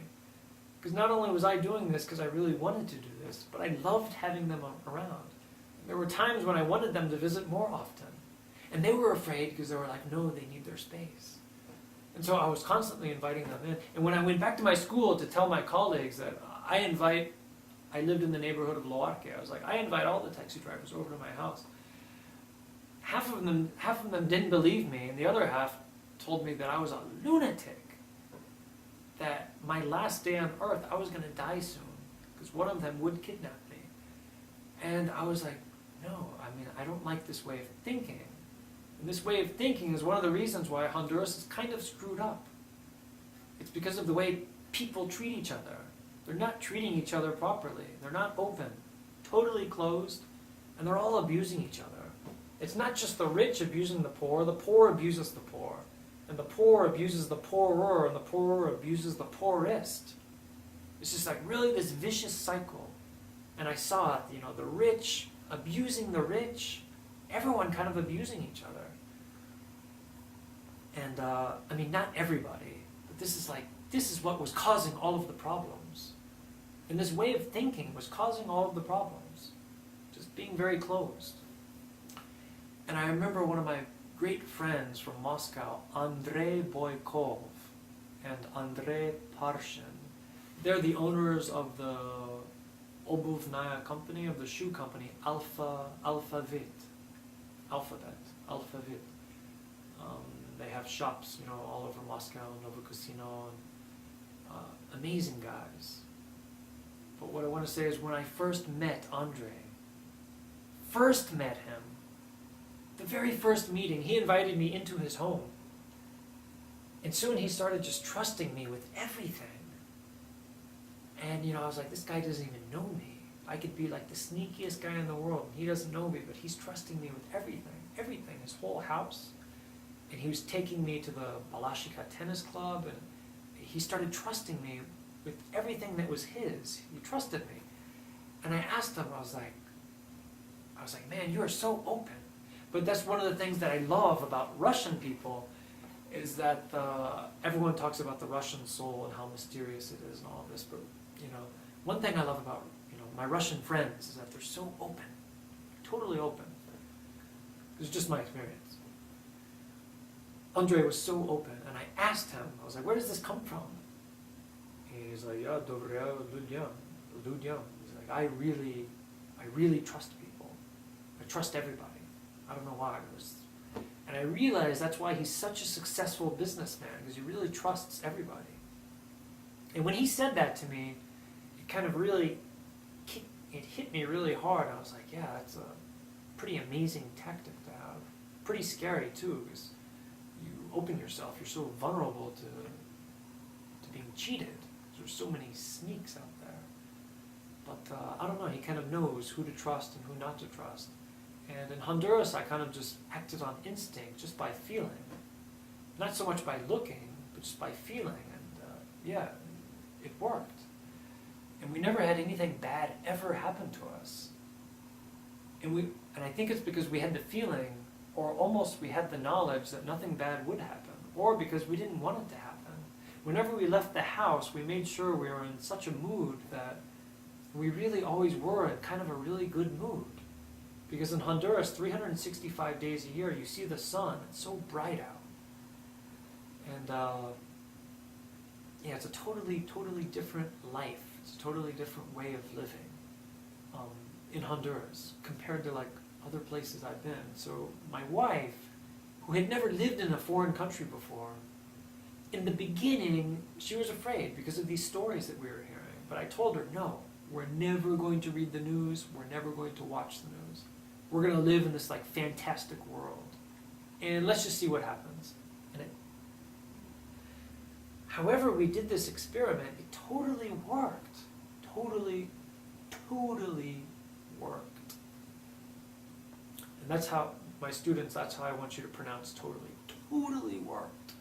Because not only was I doing this because I really wanted to do this, but I loved having them around. There were times when I wanted them to visit more often. And they were afraid because they were like, no, they need their space. And so I was constantly inviting them in. And when I went back to my school to tell my colleagues that I lived in the neighborhood of Loarque, I was like, I invite all the taxi drivers over to my house. Half of them didn't believe me, and the other half told me that I was a lunatic. That my last day on earth, I was going to die soon, because one of them would kidnap me. And I was like, no, I don't like this way of thinking. And this way of thinking is one of the reasons why Honduras is kind of screwed up. It's because of the way people treat each other. They're not treating each other properly. They're not open, totally closed, and they're all abusing each other. It's not just the rich abusing the poor abuses the poor, and the poor abuses the poorer, and the poorer abuses the poorest. It's just like really this vicious cycle. And I saw it, the rich abusing the rich, everyone kind of abusing each other. And not everybody, but this is what was causing all of the problems. And this way of thinking was causing all of the problems. Just being very closed. And I remember one of my great friends from Moscow, Andrei Boykov and Andrei Parshin. They're the owners of the Obuvnaya company, of the shoe company, Alphabet. They have shops, all over Moscow, Novokosino, and amazing guys. But what I want to say is when I first met Andrei, the very first meeting, he invited me into his home. And soon he started just trusting me with everything. And, I was like, this guy doesn't even know me. I could be like the sneakiest guy in the world. He doesn't know me, but he's trusting me with everything, his whole house. And he was taking me to the Balashika tennis club, and he started trusting me with everything that was his. He trusted me. And I asked him, I was like, man, you are so open. But that's one of the things that I love about Russian people, is that everyone talks about the Russian soul and how mysterious it is and all of this. But, one thing I love about, my Russian friends is that they're so open, totally open. It's just my experience. Andrei was so open, and I asked him, I was like, where does this come from? He's like, yeah, dobrya ludyam. He's like, I really trust people. I trust everybody. I don't know why. And I realized that's why he's such a successful businessman, because he really trusts everybody. And when he said that to me, it kind of really hit me really hard. I was like, yeah, that's a pretty amazing tactic to have. Pretty scary too, because you open yourself, you're so vulnerable to being cheated. There's so many sneaks out there. But I don't know, he kind of knows who to trust and who not to trust. And in Honduras, I kind of just acted on instinct, just by feeling. Not so much by looking, but just by feeling. And it worked. And we never had anything bad ever happen to us. And I think it's because we had the feeling, or almost we had the knowledge that nothing bad would happen, or because we didn't want it to happen. Whenever we left the house, we made sure we were in such a mood that we really always were in kind of a really good mood. Because in Honduras, 365 days a year, you see the sun. It's so bright out. And it's a totally, totally different life. It's a totally different way of living in Honduras compared to like other places I've been. So my wife, who had never lived in a foreign country before, in the beginning, she was afraid because of these stories that we were hearing. But I told her, no, we're never going to read the news. We're never going to watch the news. We're going to live in this like fantastic world. And let's just see what happens. However, we did this experiment. It totally worked. Totally worked. And that's how, my students, that's how I want you to pronounce totally. Totally worked.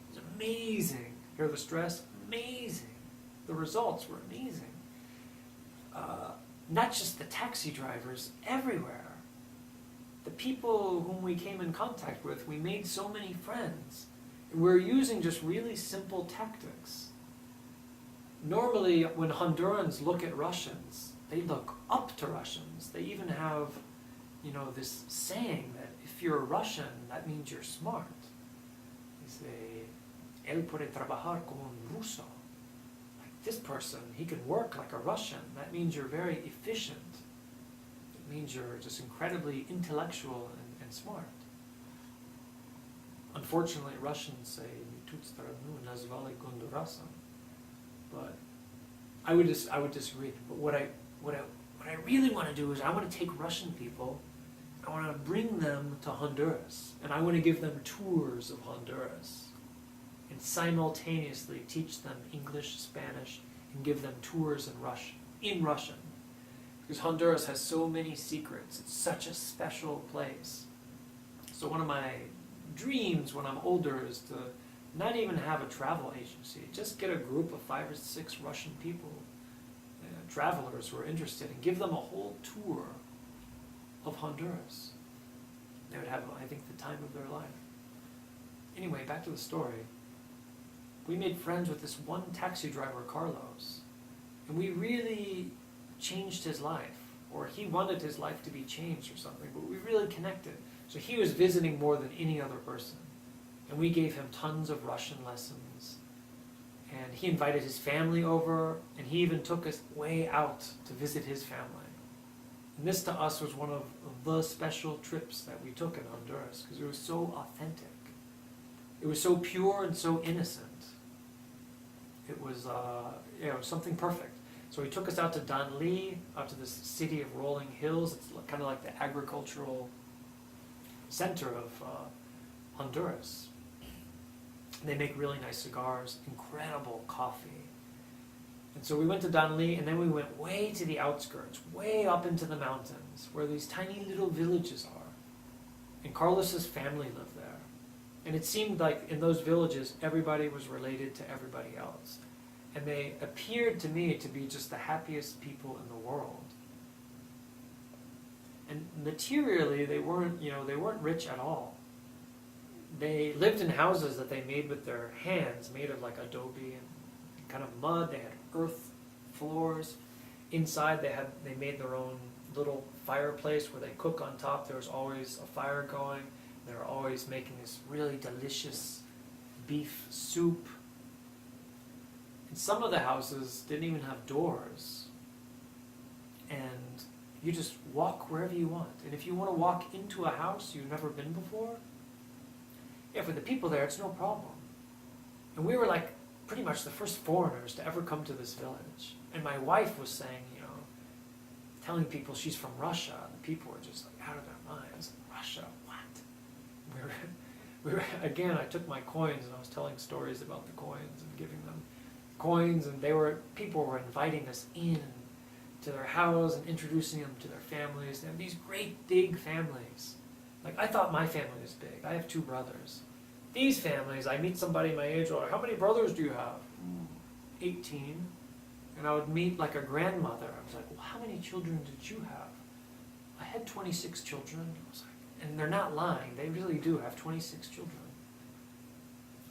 It's amazing. Hear the stress? Amazing. The results were amazing. Not just the taxi drivers, everywhere. The people whom we came in contact with, we made so many friends. We're using just really simple tactics. Normally, when Hondurans look at Russians, they look up to Russians. They even have, this saying that if you're a Russian, that means you're smart. They say, él puede trabajar como un ruso. Like this person, he can work like a Russian. That means you're very efficient. It means you're just incredibly intellectual and smart. Unfortunately, Russians say, but I would disagree. But what I really want to do is I want to take Russian people, I want to bring them to Honduras, and I want to give them tours of Honduras, and simultaneously teach them English, Spanish, and give them tours in Russian. Because Honduras has so many secrets. It's such a special place. So one of my dreams when I'm older is to not even have a travel agency. Just get a group of 5 or 6 Russian people, travelers who are interested, and give them a whole tour of Honduras. They would have, I think, the time of their life. Anyway, back to the story. We made friends with this one taxi driver, Carlos, and we really changed his life, or he wanted his life to be changed or something, but we really connected. So he was visiting more than any other person, and we gave him tons of Russian lessons, and he invited his family over, and he even took us way out to visit his family. And this to us was one of the special trips that we took in Honduras, because it was so authentic. It was so pure and so innocent. It was something perfect. So he took us out to Danlí, out to this city of rolling hills. It's kind of like the agricultural center of Honduras. They make really nice cigars, incredible coffee. And so we went to Danlí, and then we went way to the outskirts, way up into the mountains, where these tiny little villages are. And Carlos's family lived there. And it seemed like in those villages, everybody was related to everybody else. And they appeared to me to be just the happiest people in the world. And materially, they weren't rich at all. They lived in houses that they made with their hands, made of like adobe and kind of mud. They had earth floors. Inside, they made their own little fireplace where they cook on top. There was always a fire going. They were always making this really delicious beef soup. And some of the houses didn't even have doors. And you just walk wherever you want. And if you want to walk into a house you've never been before, for the people there, it's no problem. And we were like pretty much the first foreigners to ever come to this village. And my wife was saying, telling people she's from Russia. And the people were just like out of their minds. Russia, what? We were again, I took my coins and I was telling stories about the coins and giving them coins, and people were inviting us in to their house and introducing them to their families. They have these great big families. Like, I thought my family was big. I have 2 brothers. These families, I meet somebody my age, or how many brothers do you have? 18. And I would meet like a grandmother. I was like, well, how many children did you have? I had 26 children. I was like, and they're not lying. They really do have 26 children.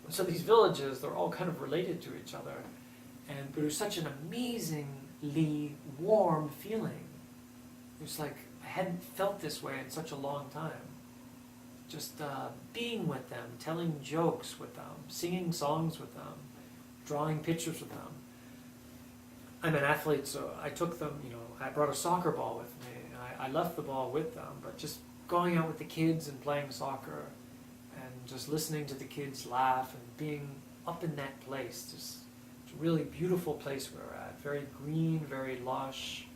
So these villages, they're all kind of related to each other. But it was such an amazingly warm feeling. It was like I hadn't felt this way in such a long time. Just being with them, telling jokes with them, singing songs with them, drawing pictures with them. I'm an athlete, so I took them, I brought a soccer ball with me. And I left the ball with them, but just going out with the kids and playing soccer and just listening to the kids laugh and being up in that place. It's a really beautiful place we were at. Very green, very lush,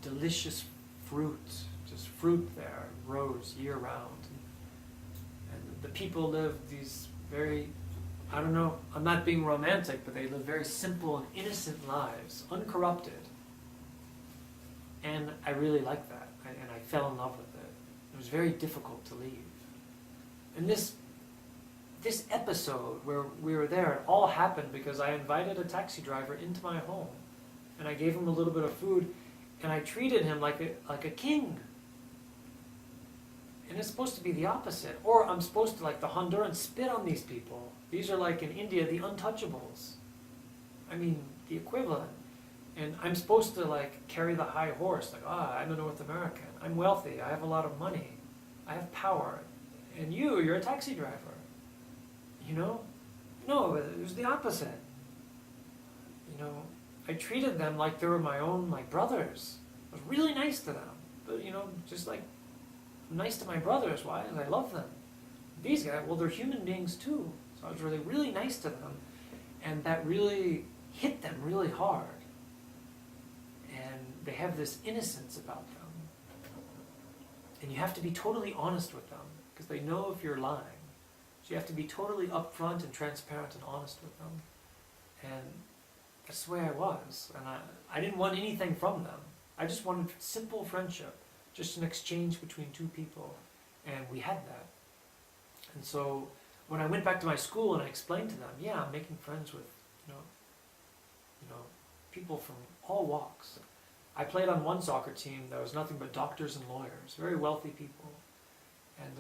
delicious fruit. Just fruit there grows year round. And the people live these very, I don't know, I'm not being romantic, but they live very simple and innocent lives, uncorrupted. And I really liked that, and I fell in love with it. It was very difficult to leave. And this episode where we were there, it all happened because I invited a taxi driver into my home, and I gave him a little bit of food, and I treated him like a king. And it's supposed to be the opposite. Or I'm supposed to, like the Hondurans, spit on these people. These are, like in India, the untouchables. I mean, the equivalent. And I'm supposed to, like, carry the high horse. Like, I'm a North American. I'm wealthy. I have a lot of money. I have power. And you're a taxi driver. You know? No, it was the opposite. You know, I treated them like they were my own, like, brothers. I was really nice to them. But, you know, just like, I'm nice to my brothers. Why? Because I love them. These guys, well, they're human beings too. So I was really, really nice to them. And that really hit them really hard. And they have this innocence about them. And you have to be totally honest with them, because they know if you're lying. So you have to be totally upfront and transparent and honest with them. And that's the way I was. And I didn't want anything from them. I just wanted simple friendship, just an exchange between two people. And we had that. And so when I went back to my school and I explained to them, yeah, I'm making friends with, you know, people from all walks. I played on one soccer team that was nothing but doctors and lawyers, very wealthy people. And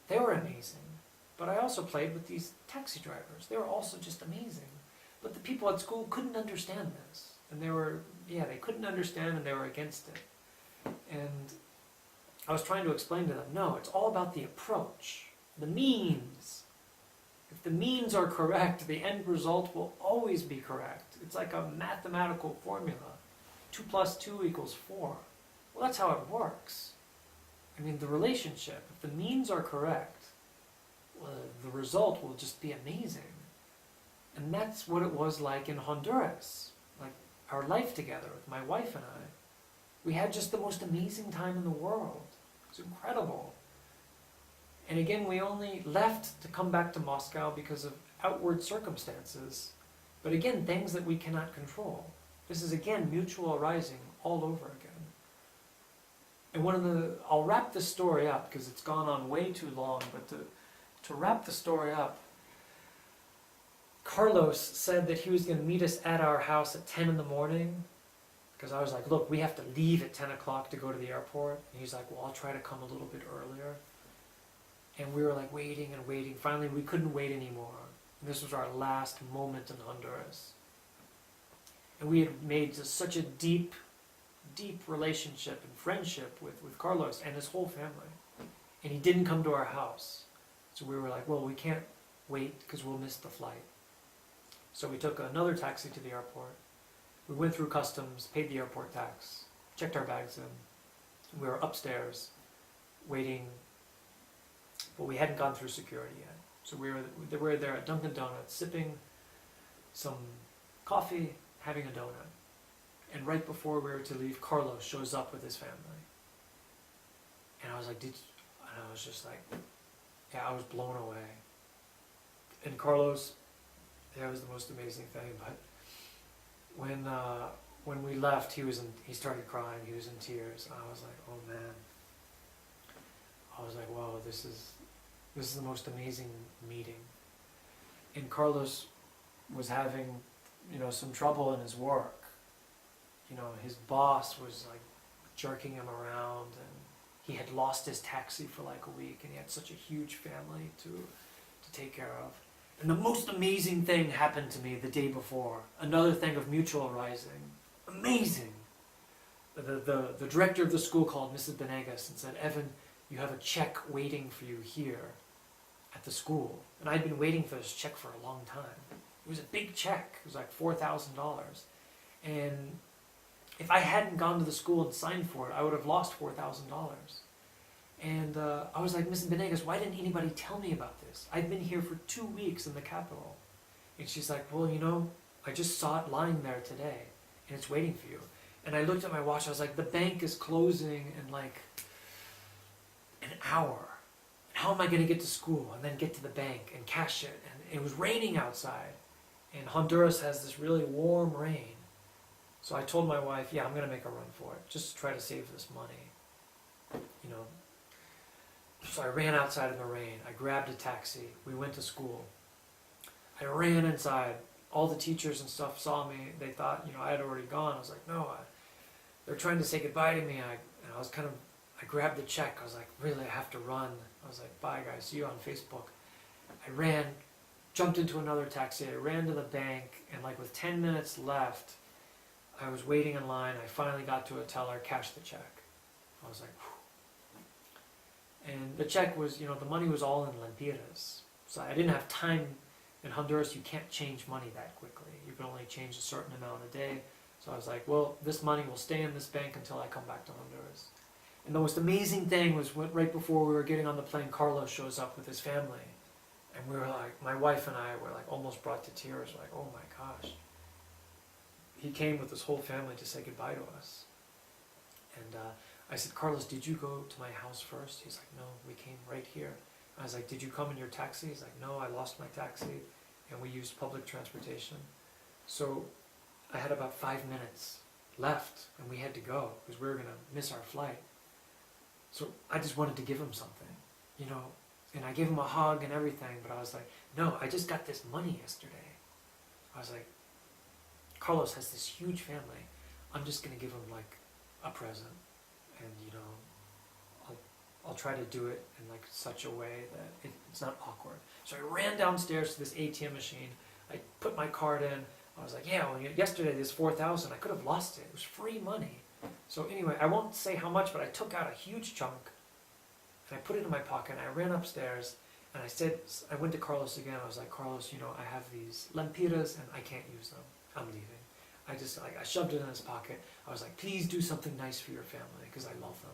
they were amazing. But I also played with these taxi drivers. They were also just amazing. But the people at school couldn't understand this. And they couldn't understand, and they were against it. And I was trying to explain to them, no, it's all about the approach, the means. If the means are correct, the end result will always be correct. It's like a mathematical formula. 2 + 2 = 4. Well, that's how it works. I mean, the relationship, if the means are correct, well, the result will just be amazing. And that's what it was like in Honduras. Like, our life together with my wife and I. We had just the most amazing time in the world. It was incredible. And again, we only left to come back to Moscow because of outward circumstances. But again, things that we cannot control. This is again mutual arising all over again. And I'll wrap this story up because it's gone on way too long, but to wrap the story up, Carlos said that he was going to meet us at our house at 10 in the morning. Because I was like, look, we have to leave at 10 o'clock to go to the airport. And he's like, well, I'll try to come a little bit earlier. And we were like waiting and waiting. Finally, we couldn't wait anymore. And this was our last moment in Honduras. And we had made such a deep, deep relationship and friendship with Carlos and his whole family. And he didn't come to our house. So we were like, well, we can't wait because we'll miss the flight. So we took another taxi to the airport. We went through customs, paid the airport tax, checked our bags in. We were upstairs waiting, but we hadn't gone through security yet. So we were there at Dunkin' Donuts, sipping some coffee, having a donut. And right before we were to leave, Carlos shows up with his family. And I was like, and I was just like, yeah, I was blown away. And Carlos, that was the most amazing thing, but when we left, he started crying, he was in tears, and I was like, oh man. I was like, wow, this is the most amazing meeting. And Carlos was having, some trouble in his work. His boss was like jerking him around, and he had lost his taxi for like a week, and he had such a huge family to take care of. And the most amazing thing happened to me the day before. Another thing of mutual arising. Amazing! The director of the school called Mrs. Benegas and said, Evan, you have a check waiting for you here at the school. And I'd been waiting for this check for a long time. It was a big check. It was like $4,000. And if I hadn't gone to the school and signed for it, I would have lost $4,000. And I was like, Mrs. Benegas, why didn't anybody tell me about this? I've been here for 2 weeks in the capital. And she's like, well, I just saw it lying there today, and it's waiting for you. And I looked at my watch, I was like, the bank is closing in like an hour. How am I going to get to school and then get to the bank and cash it? And it was raining outside. And Honduras has this really warm rain. So I told my wife, yeah, I'm going to make a run for it, just to try to save this money, you know. So I ran outside in the rain. I grabbed a taxi. We went to school. I ran inside. All the teachers and stuff saw me. They thought, you know, I had already gone. I was like, no, they're trying to say goodbye to me. And I grabbed the check. I was like, really, I have to run. I was like, bye guys, see you on Facebook. I ran, jumped into another taxi. I ran to the bank, and like with 10 minutes left, I was waiting in line. I finally got to a teller, cashed the check. I was like, whew. And the check was, you know, the money was all in lempiras. So I didn't have time. In Honduras, you can't change money that quickly. You can only change a certain amount a day. So I was like, well, this money will stay in this bank until I come back to Honduras. And the most amazing thing was right before we were getting on the plane, Carlos shows up with his family. And we were like, my wife and I were like almost brought to tears. We're like, oh my gosh. He came with his whole family to say goodbye to us. And I said, Carlos, did you go to my house first? He's like, no, we came right here. I was like, did you come in your taxi? He's like, no, I lost my taxi, and we used public transportation. So I had about 5 minutes left, and we had to go, because we were going to miss our flight. So I just wanted to give him something, you know, and I gave him a hug and everything, but I was like, no, I just got this money yesterday. I was like, Carlos has this huge family. I'm just going to give him like a present, and you know, I'll try to do it in like such a way that it's not awkward. So I ran downstairs to this ATM machine. I put my card in. I was like, yeah, well, yesterday this 4,000, I could have lost it. It was free money. So anyway, I won't say how much, but I took out a huge chunk and I put it in my pocket, and I ran upstairs, and I went to Carlos again. I was like, Carlos, you know, I have these lempiras and I can't use them. I'm leaving. I shoved it in his pocket. I was like, please do something nice for your family, because I love them.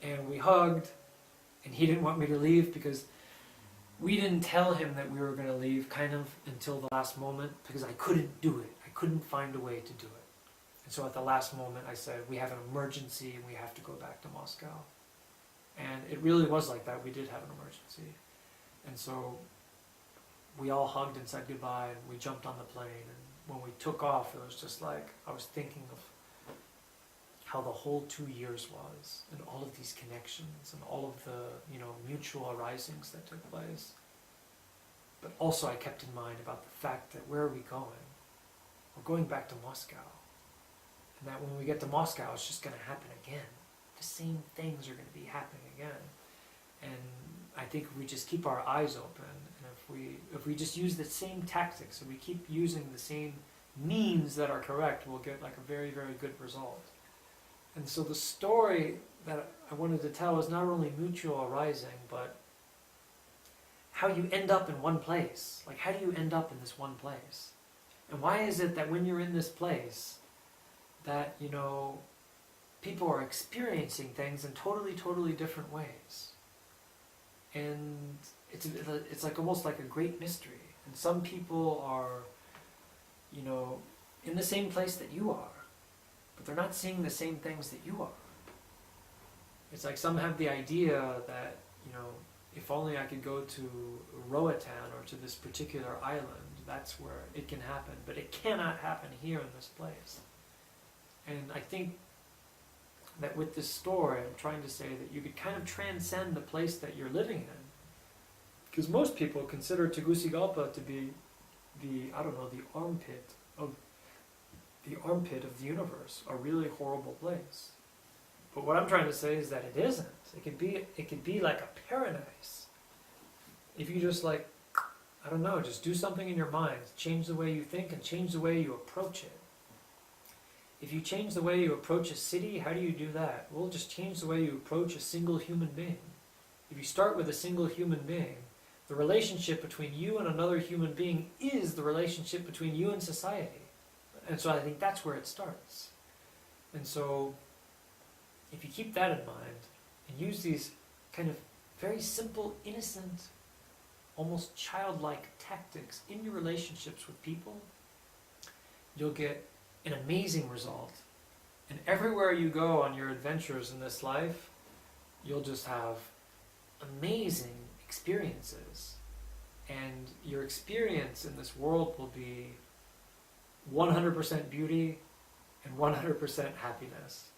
And we hugged, and he didn't want me to leave, because we didn't tell him that we were going to leave kind of until the last moment, because I couldn't do it. I couldn't find a way to do it. And so at the last moment I said, we have an emergency and we have to go back to Moscow. And it really was like that. We did have an emergency. And so we all hugged and said goodbye, and we jumped on the plane. And when we took off, it was just like, I was thinking of how the whole 2 years was, and all of these connections, and all of the, you know, mutual arisings that took place. But also I kept in mind about the fact that where are we going? We're going back to Moscow. And that when we get to Moscow, it's just going to happen again. The same things are going to be happening again. And I think if we just keep our eyes open, and if we just use the same tactics, and we keep using the same means that are correct, we'll get like a very, very good result. And so the story that I wanted to tell is not only mutual arising, but how you end up in one place. Like, how do you end up in this one place? And why is it that when you're in this place, that, you know, people are experiencing things in totally, totally different ways? And it's like almost like a great mystery. And some people are, you know, in the same place that you are, but they're not seeing the same things that you are. It's like some have the idea that, you know, if only I could go to Roatan or to this particular island, that's where it can happen. But it cannot happen here in this place. And I think that with this story, I'm trying to say that you could kind of transcend the place that you're living in. Because most people consider Tegucigalpa to be the armpit of the universe, a really horrible place. But what I'm trying to say is that it isn't. It could be like a paradise. If you just like, I don't know, just do something in your mind, change the way you think and change the way you approach it. If you change the way you approach a city, how do you do that? Well, just change the way you approach a single human being. If you start with a single human being, the relationship between you and another human being is the relationship between you and society. And so I think that's where it starts. And so if you keep that in mind and use these kind of very simple, innocent, almost childlike tactics in your relationships with people, you'll get an amazing result. And everywhere you go on your adventures in this life, you'll just have amazing experiences. And your experience in this world will be 100% beauty and 100% happiness.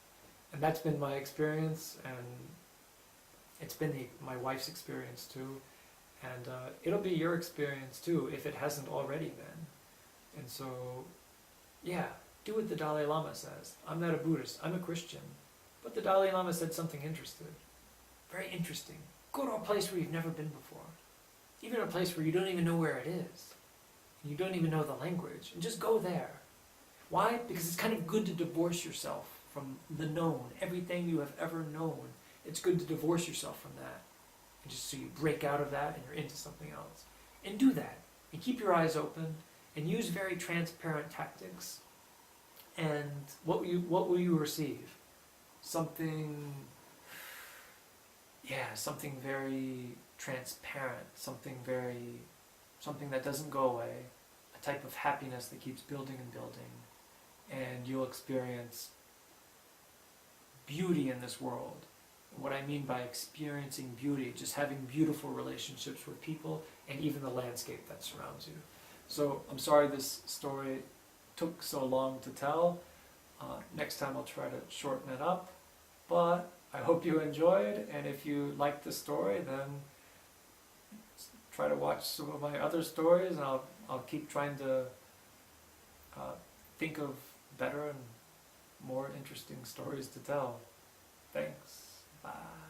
And that's been my experience, and it's been my wife's experience too. And it'll be your experience too, if it hasn't already been. And so, yeah, do what the Dalai Lama says. I'm not a Buddhist, I'm a Christian. But the Dalai Lama said something interesting. Very interesting. Go to a place where you've never been before. Even a place where you don't even know where it is. And you don't even know the language. And just go there. Why? Because it's kind of good to divorce yourself from the known. Everything you have ever known. It's good to divorce yourself from that. And just so you break out of that and you're into something else. And do that. And keep your eyes open. And use very transparent tactics. And what will you receive? Something very transparent, something that doesn't go away, a type of happiness that keeps building and building, and you'll experience beauty in this world. And what I mean by experiencing beauty, just having beautiful relationships with people and even the landscape that surrounds you. So I'm sorry this story took so long to tell. Next time I'll try to shorten it up, but I hope you enjoyed, and if you liked the story, then try to watch some of my other stories, and I'll keep trying to think of better and more interesting stories to tell. Thanks. Bye.